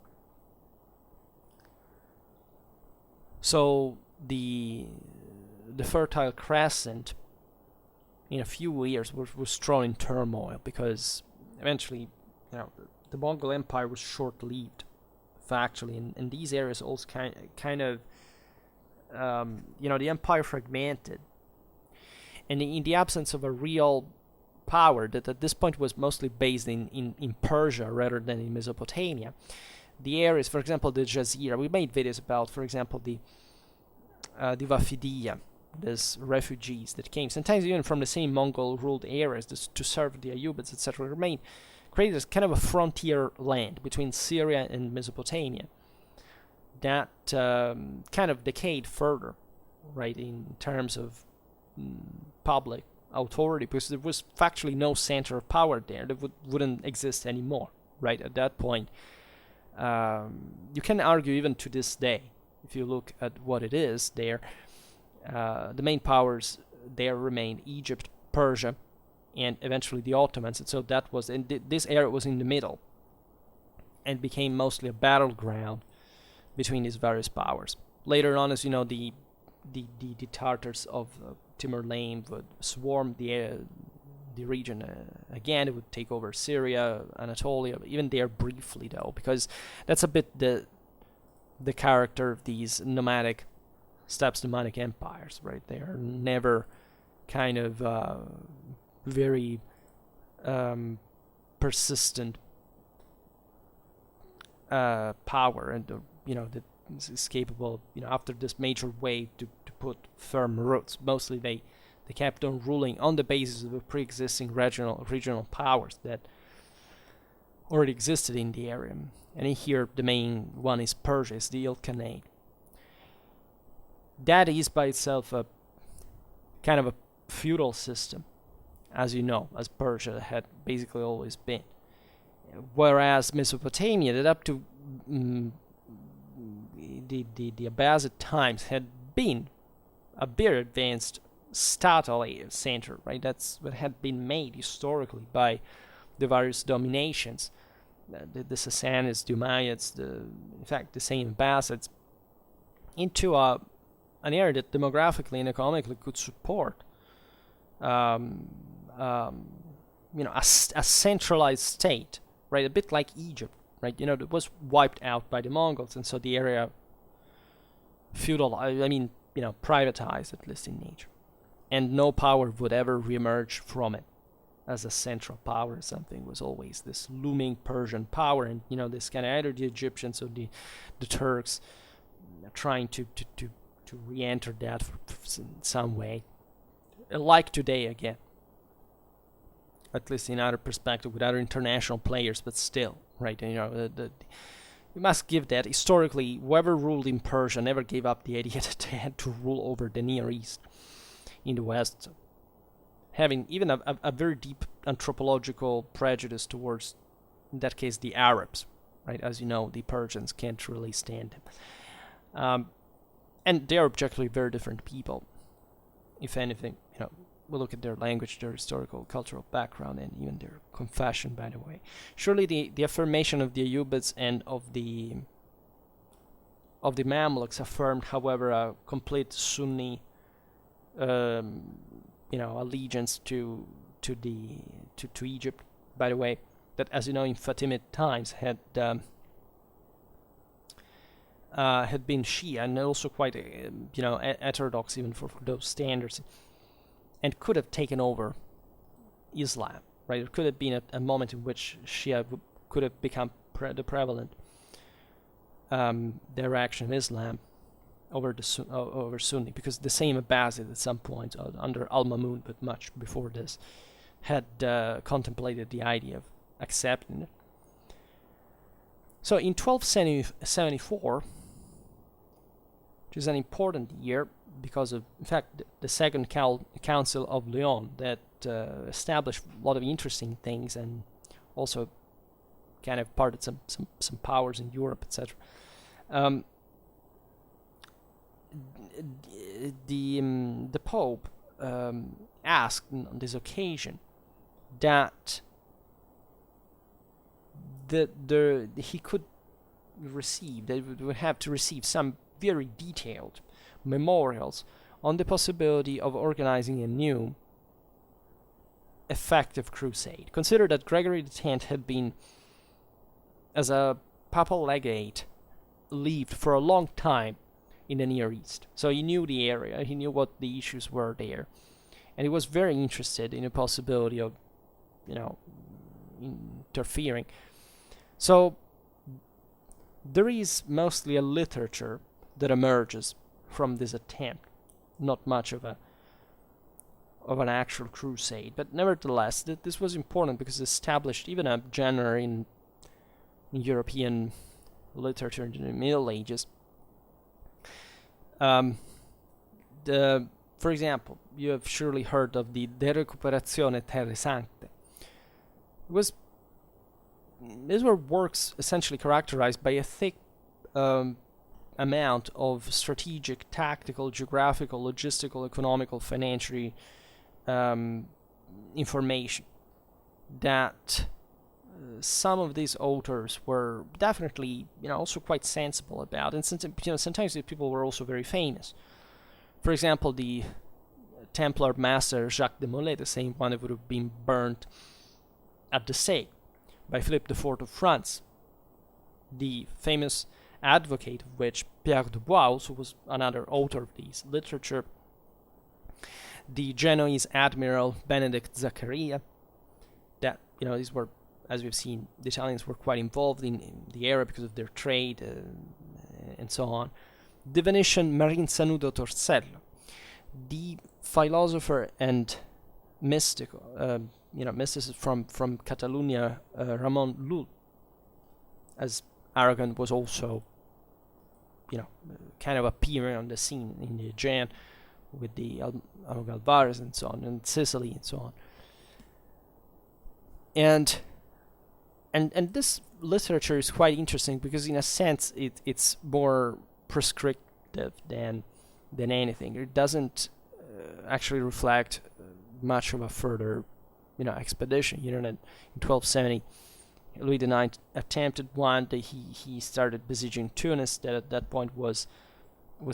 So the Fertile Crescent, in a few years, was thrown in turmoil, because eventually, the Mongol Empire was short-lived, factually, and these areas also kind of, the empire fragmented, and in the absence of a real power that at this point was mostly based in Persia rather than in Mesopotamia, the areas, for example, the Jazeera, we made videos about, for example, the Wafidiya, these refugees that came, sometimes even from the same Mongol-ruled areas to serve the Ayyubids, etc., created as kind of a frontier land between Syria and Mesopotamia that kind of decayed further, right, in terms of public authority, because there was factually no center of power there that wouldn't exist anymore, right, at that point. You can argue even to this day, if you look at what it is there, the main powers there remain Egypt, Persia, and eventually the Ottomans. And so that was, and this area was in the middle and became mostly a battleground between these various powers. Later on, as you know, the Tartars of Timur-Lane would swarm the region again. It would take over Syria, Anatolia, even there briefly though, because that's a bit the character of these nomadic steppes-nomadic empires, right? They are never kind of very persistent power, and that is capable, after this major wave to put firm roots. Mostly they kept on ruling on the basis of the pre-existing regional powers that already existed in the area. And here the main one is Persia, is the Ilkhanate. That is by itself a kind of a feudal system, as you know, as Persia had basically always been. Whereas Mesopotamia, that up to the Abbasid times, had been a very advanced statal center, right? That's what had been made historically by the various dominations, the Sassanids, the Umayyads, in fact the same Abbasids, into an area that demographically and economically could support a centralized state, right? A bit like Egypt, right? That was wiped out by the Mongols, and so the area privatized, at least in nature, and no power would ever reemerge from it as a central power. Something was always this looming Persian power, and this kind of either the Egyptians or the Turks trying to re-enter that in some way, like today again, at least in other perspective with other international players, but still, right? You must give that historically, whoever ruled in Persia never gave up the idea that they had to rule over the Near East in the West, having even a very deep anthropological prejudice towards, in that case, the Arabs, right? As you know, the Persians can't really stand them. And they are objectively very different people. If anything, we'll look at their language, their historical, cultural background, and even their confession, by the way. Surely the affirmation of the Ayyubids and of the Mamluks affirmed, however, a complete Sunni allegiance to Egypt, by the way, that, as you know, in Fatimid times had been Shia, and also quite heterodox even for those standards, and could have taken over Islam, right? It could have been a moment in which Shia could have become the prevalent direction of Islam over Sunni, because the same Abbasid at some point under Al-Mamun, but much before this, had contemplated the idea of accepting it. So in 1274, which is an important year because of, in fact, the Second Council of Lyon that established a lot of interesting things and also kind of parted some powers in Europe, etc. The Pope asked on this occasion that he could receive, they would have to receive some very detailed memorials on the possibility of organizing a new effective crusade. Consider that Gregory X had been, as a papal legate, lived for a long time in the Near East. So he knew the area, he knew what the issues were there, and he was very interested in the possibility of, interfering. So there is mostly a literature that emerges from this attempt. Not much of an actual crusade, but nevertheless, this was important because it established even a genre in European literature in the Middle Ages. For example, you have surely heard of the De Recuperazione Terre Sancte. These were works essentially characterized by a thick amount of strategic, tactical, geographical, logistical, economical, financial information that some of these authors were definitely, also quite sensible about, and sometimes these people were also very famous. For example, the Templar master Jacques de Molay, the same one that would have been burnt at the stake by Philip IV of France, the famous advocate of which, Pierre de Bois, also was another author of these literature, the Genoese admiral Benedict Zaccaria, that, these were, as we've seen, the Italians were quite involved in the area because of their trade and so on. The Venetian Marin Sanudo Torsello, the philosopher and mystic, mysticist from Catalonia, Ramon Lull, as Aragon was also, kind of appearing on the scene in the Aegean with the Almogalvares and so on, and Sicily and so on. And this literature is quite interesting because, in a sense, it's more prescriptive than anything. It doesn't actually reflect much of a further, expedition. That in 1270, Louis IX attempted one. That he started besieging Tunis. That at that point was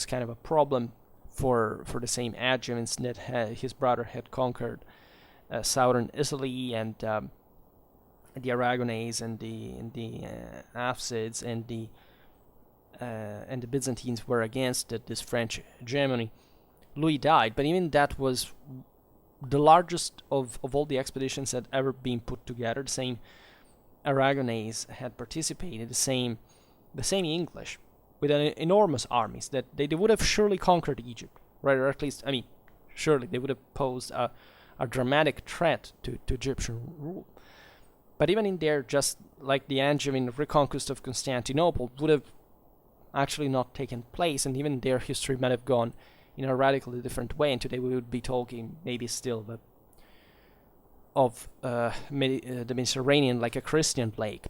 kind of a problem for the same adjuvants that his brother had conquered southern Italy, and the Aragonese and the Hafsids and the Byzantines were against this French hegemony. Louis died, but even that was the largest of all the expeditions that ever been put together. The same Aragonese had participated, the same English, with enormous armies that they would have surely conquered Egypt, right? Or at least, surely they would have posed a dramatic threat to Egyptian rule. But even in there, just like the Angevin reconquest of Constantinople would have actually not taken place, and even their history might have gone in a radically different way, and today we would be talking maybe still of the Mediterranean like a Christian plague.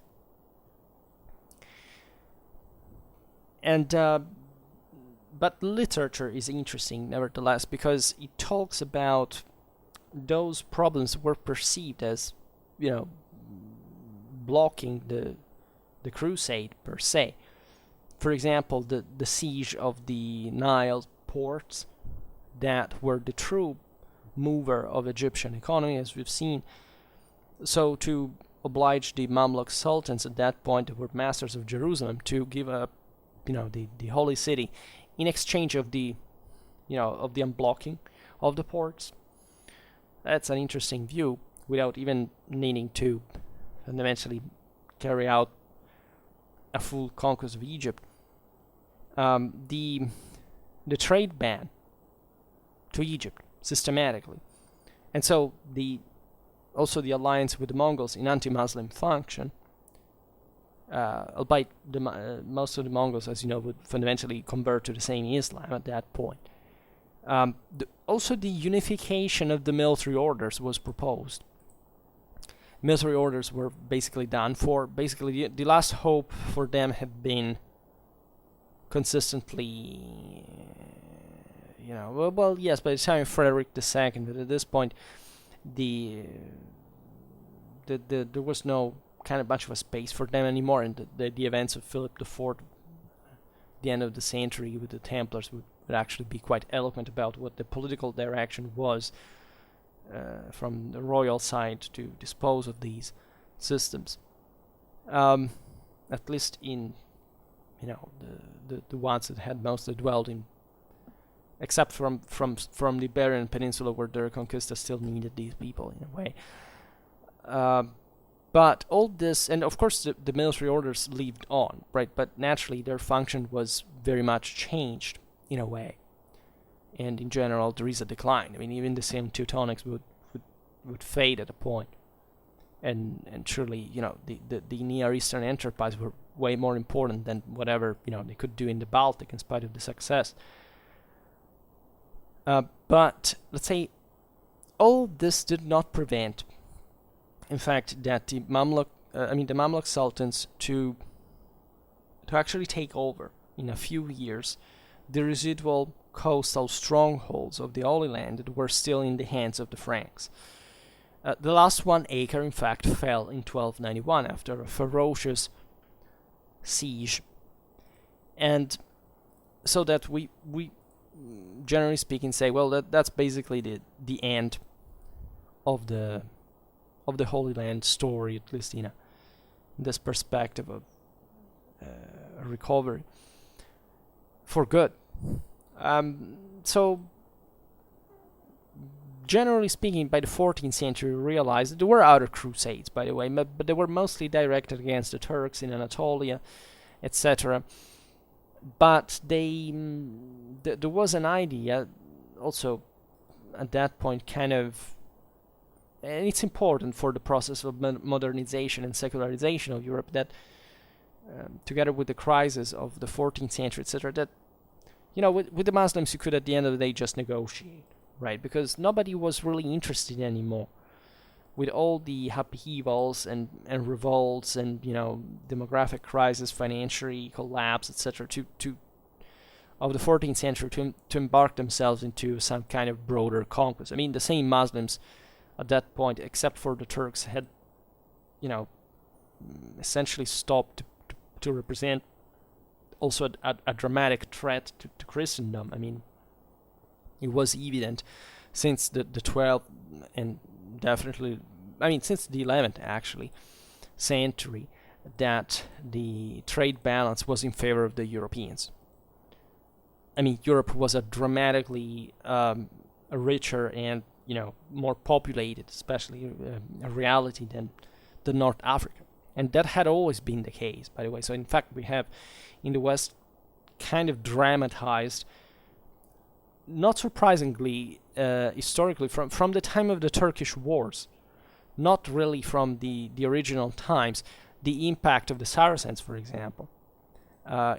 And but literature is interesting nevertheless, because it talks about those problems were perceived as, blocking the crusade per se. For example, the siege of the Nile ports that were the true mover of Egyptian economy, as we've seen. So to oblige the Mamluk sultans at that point, that were masters of Jerusalem, to give up, the holy city in exchange of the unblocking of the ports. That's an interesting view, without even needing to fundamentally carry out a full conquest of Egypt. The trade ban to Egypt systematically, and so also the alliance with the Mongols in anti-Muslim function. Albeit most of the Mongols, as you know, would fundamentally convert to the same Islam at that point. Also, the unification of the military orders was proposed. Military orders were basically done for. Basically, the last hope for them had been consistently, yes, by the time of Frederick II, but at this point, there was no kind of much of a space for them anymore, and the events of Philip IV, the end of the century with the Templars, would actually be quite eloquent about what the political direction was from the royal side to dispose of these systems. At least in the ones that had mostly dwelled in, except from the Iberian Peninsula, where the Reconquista still needed these people in a way. But all this, and of course the military orders lived on, right? But naturally their function was very much changed in a way. And in general, there is a decline. I mean, even the same Teutonics would fade at a point. And surely, the Near Eastern enterprise were way more important than whatever, they could do in the Baltic in spite of the success. But, let's say, all this did not prevent, in fact, that the Mamluk sultans to actually take over, in a few years, the residual coastal strongholds of the Holy Land that were still in the hands of the Franks. The last one, Acre, in fact, fell in 1291 after a ferocious siege. And so that we generally speaking say, well, that's basically the end of the Holy Land story, at least in this perspective of a recovery for good. So generally speaking, by the 14th century, we realized that there were other crusades, by the way, but they were mostly directed against the Turks in Anatolia, etc. But there was an idea also at that point, kind of, and it's important for the process of modernization and secularization of Europe, that together with the crisis of the 14th century, etc., that, with the Muslims you could at the end of the day just negotiate, right? Because nobody was really interested anymore with all the upheavals and revolts and, demographic crisis, financial collapse, etc., of the 14th century to embark themselves into some kind of broader conquest. I mean, the same Muslims at that point, except for the Turks, had, essentially stopped to represent also a dramatic threat to Christendom. I mean, it was evident since the 12th and definitely, since the 11th actually century, that the trade balance was in favor of the Europeans. I mean, Europe was a dramatically richer and, more populated, especially a reality than North Africa. And that had always been the case, by the way. So in fact, we have in the West kind of dramatized, not surprisingly, historically, from the time of the Turkish wars, not really from the original times, the impact of the Saracens, for example.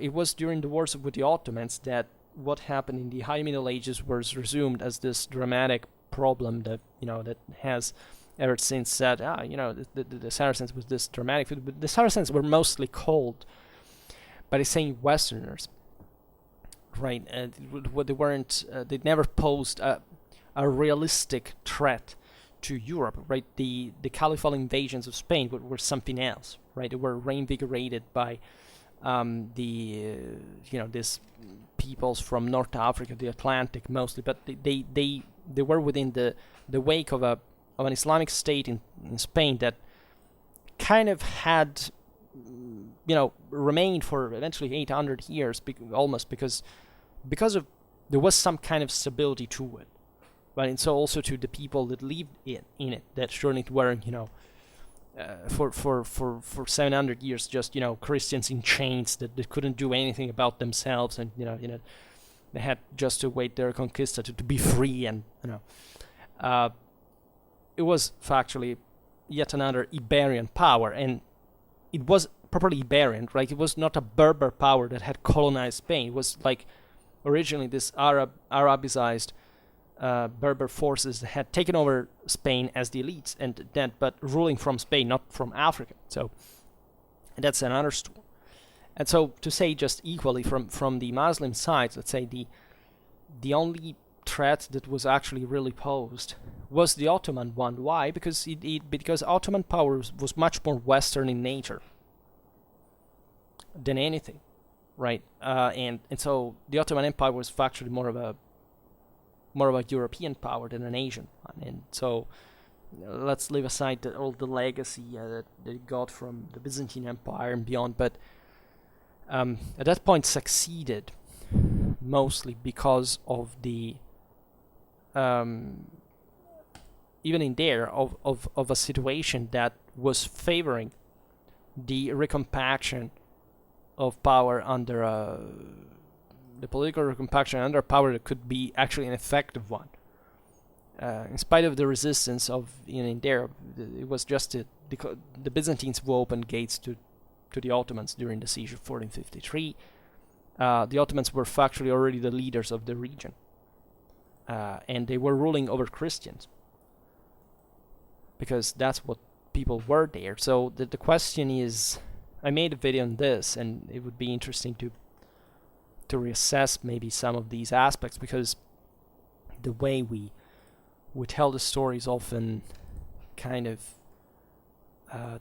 It was during the wars with the Ottomans that what happened in the High Middle Ages was resumed as this dramatic problem that, that has ever since said, the Saracens was this dramatic. But the Saracens were mostly called by the same Westerners, right? They weren't, they never posed a realistic threat to Europe, right? The caliphal invasions of Spain were something else, right? They were reinvigorated by these peoples from North Africa, the Atlantic mostly, but they were within the wake of an Islamic state in Spain that kind of had, remained for eventually 800 years, almost because of there was some kind of stability to it, right? And so also to the people that lived in it, that surely weren't, for 700 years just, Christians in chains that couldn't do anything about themselves, and they had just to wait their conquista to be free, and it was factually yet another Iberian power, and it was properly Iberian, right? It was not a Berber power that had colonized Spain. It was like originally this Arabicized Berber forces that had taken over Spain as the elites, and then but ruling from Spain, not from Africa. So that's another story. And so to say just equally from the Muslim side, let's say the only threat that was actually really posed was the Ottoman one. Why? Because because Ottoman power was much more Western in nature than anything, right? And so the Ottoman Empire was factually more of a European power than an Asian one. And so let's leave aside all the legacy that it got from the Byzantine Empire and beyond, but at that point succeeded mostly because of the even in there of a situation that was favoring the recompaction of power under the political compaction under power that could be actually an effective one. In spite of the resistance of in there, it was just the Byzantines who opened gates to the Ottomans during the siege of 1453. The Ottomans were factually already the leaders of the region, and they were ruling over Christians because that's what people were there. So the question is, I made a video on this, and it would be interesting to reassess maybe some of these aspects, because the way we tell the story is often kind of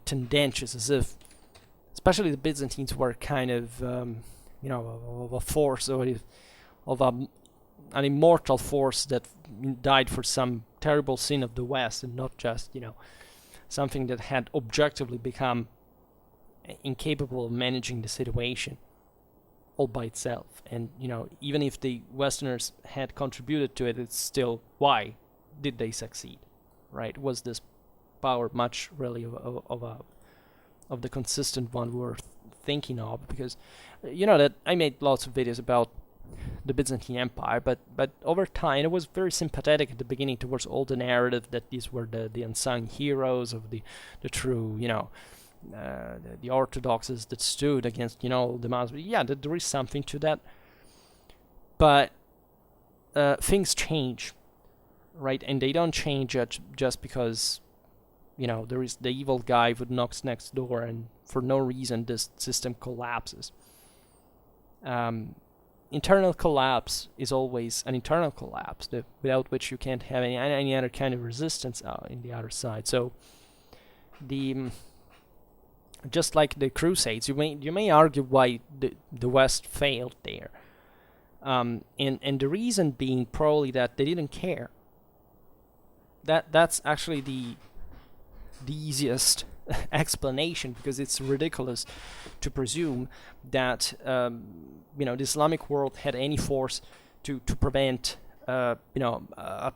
tendentious, as if, especially the Byzantines were kind of, of a force, or of an immortal force that died for some terrible sin of the West, and not just, something that had objectively become incapable of managing the situation all by itself. And, even if the Westerners had contributed to it, it's still, why did they succeed, right? Was this power much really of the consistent one we were thinking of? Because that I made lots of videos about the Byzantine Empire, but over time it was very sympathetic at the beginning towards all the narrative that these were the unsung heroes of the true, the orthodoxes that stood against the Muslims. Yeah, there is something to that, but things change, right? And they don't change just because there is the evil guy who knocks next door, and for no reason this system collapses. Internal collapse is always an internal collapse, without which you can't have any other kind of resistance in the other side. So just like the Crusades, you may argue why the West failed there, and the reason being probably that they didn't care. That's actually the easiest explanation, because it's ridiculous to presume that the Islamic world had any force to prevent a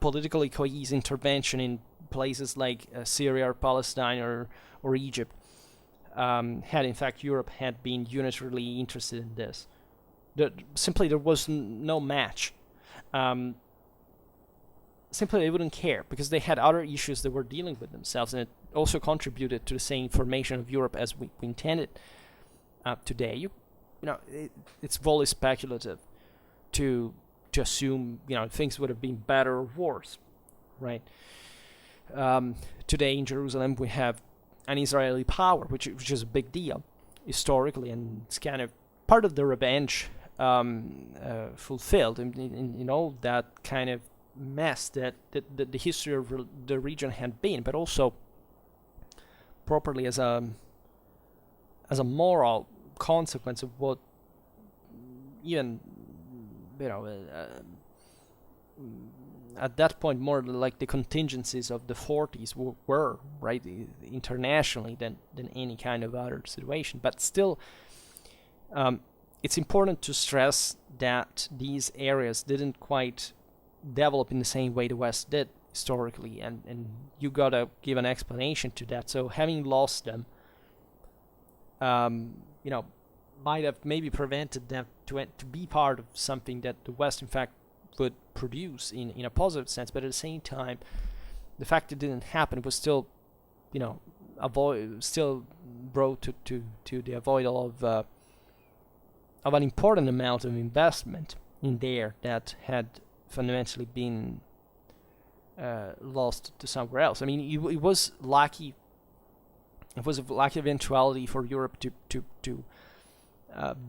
politically cohesive intervention in places like Syria or Palestine or Egypt, had in fact Europe had been unitarily interested in this. Simply there was no match. Simply they wouldn't care, because they had other issues they were dealing with themselves, and it also contributed to the same formation of Europe as we intended today. It's wholly speculative to assume things would have been better or worse, right? Today in Jerusalem we have an Israeli power, which is a big deal historically, and it's kind of part of the revenge fulfilled in all that kind of mess that the history of the region had been, but also properly as a moral consequence of what even at that point more like the contingencies of the 40s were right internationally than any kind of other situation. But still, it's important to stress that these areas didn't quite develop in the same way the West did historically, and you gotta give an explanation to that. So having lost them, might have maybe prevented them to be part of something that the West in fact would produce in a positive sense. But at the same time, the fact it didn't happen was still brought to the avoidal of an important amount of investment in there that had fundamentally been lost to somewhere else. I mean, it was lucky. It was a lucky eventuality for Europe to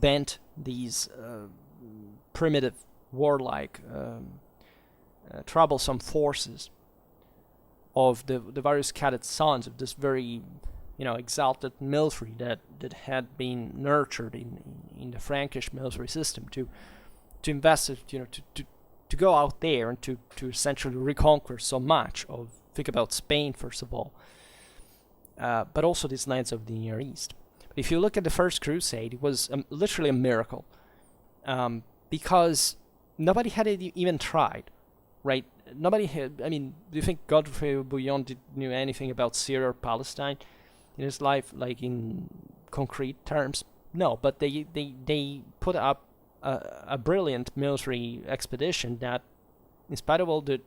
bend these primitive, warlike, troublesome forces of the various cadet sons of this very, exalted military that had been nurtured in the Frankish military system to invest it, to go out there and to essentially reconquer so much of, think about Spain first of all, but also these lands of the Near East. But if you look at the First Crusade, it was literally a miracle, because nobody had even tried, right? Nobody had. I mean, do you think Godfrey Bouillon knew anything about Syria or Palestine in his life, like in concrete terms? No, but they put up a brilliant military expedition that, in spite of all the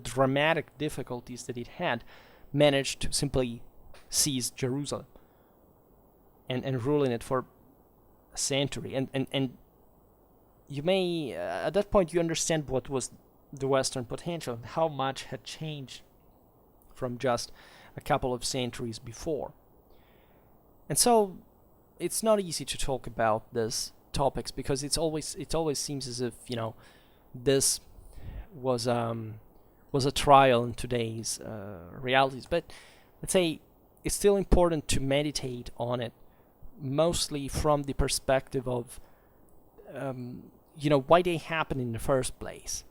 dramatic difficulties that it had, managed to simply seize Jerusalem and rule in it for a century. And you may, at that point, you understand what was the Western potential and how much had changed from just a couple of centuries before. And so it's not easy to talk about these topics because it always seems as if, you know, this was a trial in today's realities. But let's say it's still important to meditate on it, mostly from the perspective of you know, why they happen in the first place.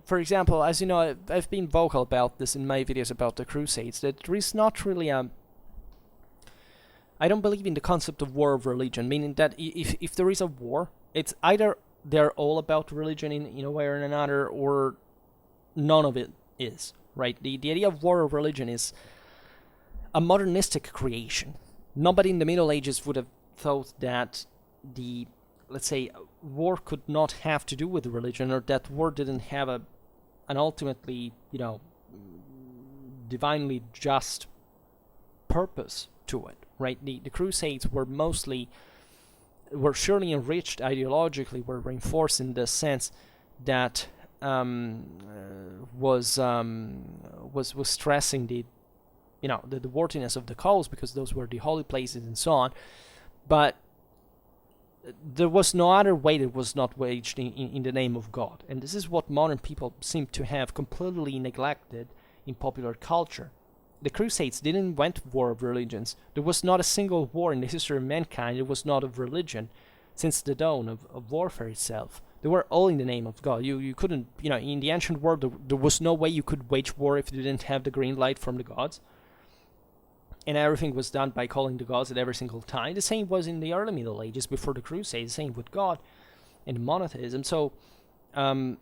For example, as you know, I've been vocal about this in my videos about the Crusades, that there is not really I don't believe in the concept of war of religion, meaning that if there is a war, it's either they're all about religion in a way or another, or none of it is, right? The idea of war of religion is a modernistic creation. Nobody in the Middle Ages would have thought that let's say, war could not have to do with religion, or that war didn't have an ultimately, you know, divinely just purpose to it, right? The Crusades were surely enriched ideologically, were reinforced in the sense that was stressing the worthiness of the cause, because those were the holy places and so on. But there was no other way that was not waged in the name of God. And this is what modern people seem to have completely neglected in popular culture. The Crusades didn't invent war of religions. There was not a single war in the history of mankind that was not of religion since the dawn of warfare itself. They were all in the name of God. You couldn't, you know, in the ancient world, there was no way you could wage war if you didn't have the green light from the gods. And everything was done by calling the gods at every single time. The same was in the early Middle Ages before the Crusades, the same with God and monotheism. So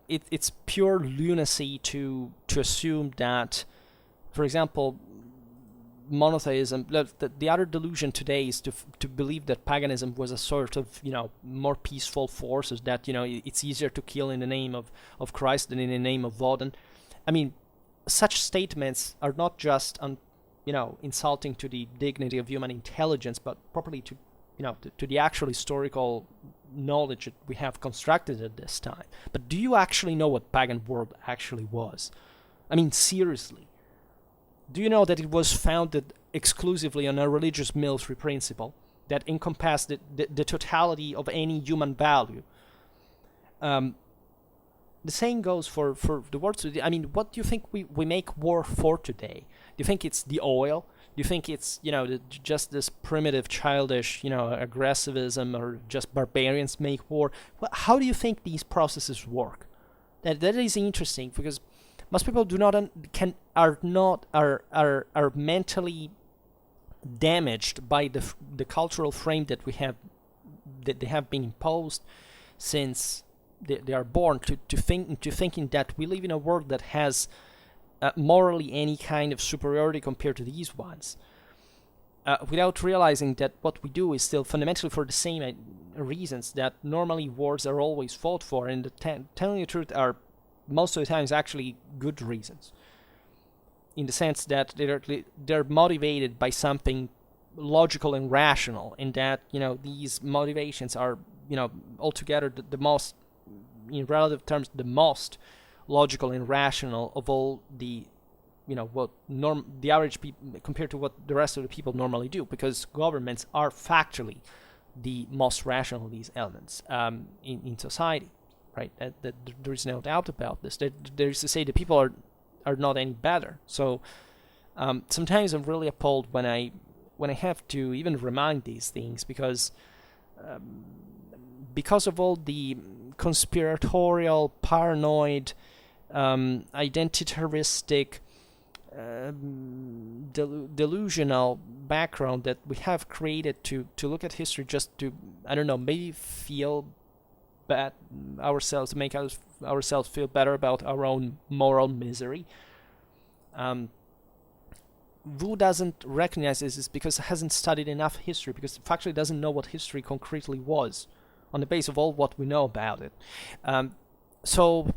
it's pure lunacy to assume that, for example, monotheism, the other delusion today is to believe that paganism was a sort of, you know, more peaceful forces, that, you know, it's easier to kill in the name of Christ than in the name of Odin. I mean, such statements are not just insulting to the dignity of human intelligence, but properly to the actual historical knowledge that we have constructed at this time. But do you actually know what pagan world actually was? I mean, seriously. Do you know that it was founded exclusively on a religious military principle that encompassed the totality of any human value? The same goes for the world today. I mean, what do you think we make war for today? Do you think it's the oil? Do you think it's, just this primitive, childish, aggressivism, or just barbarians make war? Well, how do you think these processes work? That is interesting, because most people are mentally damaged by the cultural frame that they have been imposed since they are born to thinking that we live in a world that has morally any kind of superiority compared to these ones, without realizing that what we do is still fundamentally for the same reasons that normally wars are always fought for, and telling the truth are most of the times actually good reasons, in the sense that they're motivated by something logical and rational, and that these motivations are altogether the most, in relative terms, the most logical and rational of all the the average people compared to what the rest of the people normally do, because governments are factually the most rational of these elements in society, right? That there is no doubt about this. There is to say the people are not any better. So sometimes I'm really appalled when I have to even remind these things, because of all the conspiratorial, paranoid, identitaristic, delusional background that we have created to look at history just to, I don't know, maybe feel bad ourselves, to make ourselves feel better about our own moral misery. who doesn't recognize this is because it hasn't studied enough history, because it factually doesn't know what history concretely was on the base of all what we know about it. So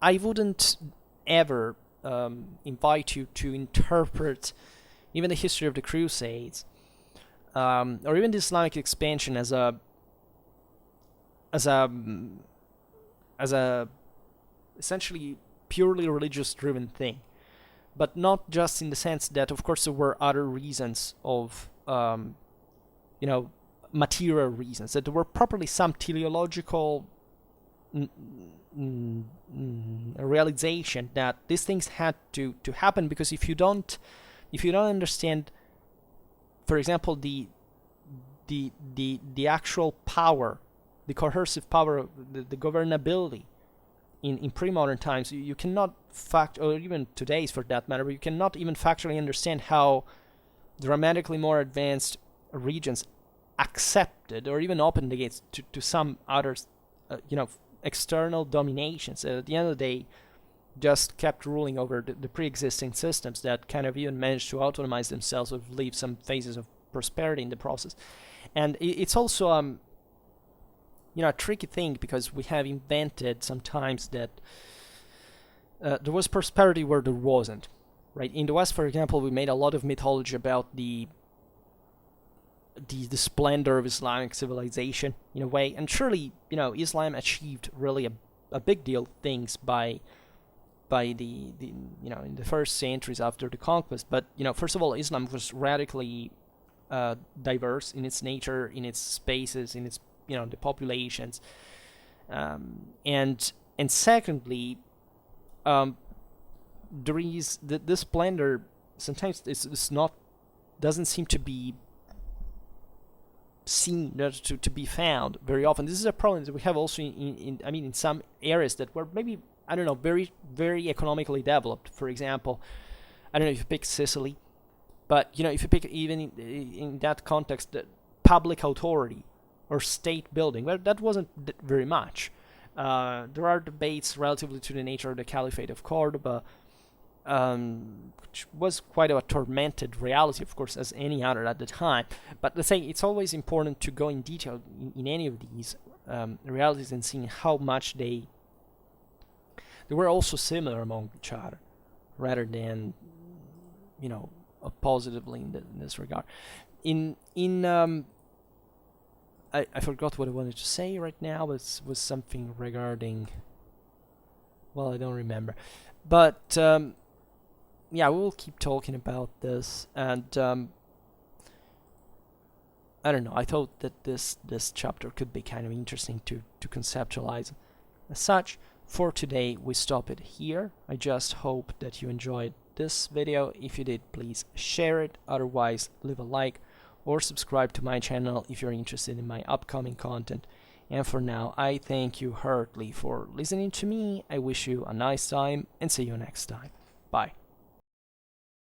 I wouldn't ever invite you to interpret even the history of the Crusades or even the Islamic expansion as a essentially purely religious driven thing, but not just in the sense that, of course, there were other reasons of material reasons, that there were probably some teleological realization that these things had to happen, because if you don't understand, for example, the actual power, the coercive power, the governability in pre-modern times, you cannot or even today's for that matter, but you cannot even factually understand how dramatically more advanced regions accepted or even opened the gates to some other external dominations. At the end of the day, just kept ruling over the pre-existing systems that kind of even managed to autonomize themselves or leave some phases of prosperity in the process. And it's also a tricky thing, because we have invented sometimes that there was prosperity where there wasn't, right? In the West, for example, we made a lot of mythology about the splendor of Islamic civilization in a way, and surely Islam achieved really a big deal things by the in the first centuries after the conquest. But first of all, Islam was radically diverse in its nature, in its spaces, in its the populations, and secondly, there is this splendor sometimes it's not doesn't seem to be seen, to be found very often. This is a problem that we have also in some areas that were maybe, I don't know, very, very economically developed. For example, I don't know if you pick Sicily, but if you pick even in that context, the public authority or state building, well, that wasn't very much. There are debates relatively to the nature of the Caliphate of Cordoba, which was quite a tormented reality, of course, as any other at the time. But let's say it's always important to go in detail in any of these realities and seeing how much they were also similar among each other, rather than positively in this regard. I forgot what I wanted to say right now, but it was something regarding, well, I don't remember. But we will keep talking about this, and I don't know, I thought that this chapter could be kind of interesting to conceptualize. As such, for today, we stop it here. I just hope that you enjoyed this video. If you did, please share it. Otherwise, leave a like or subscribe to my channel if you're interested in my upcoming content. And for now, I thank you heartily for listening to me. I wish you a nice time and see you next time. Bye.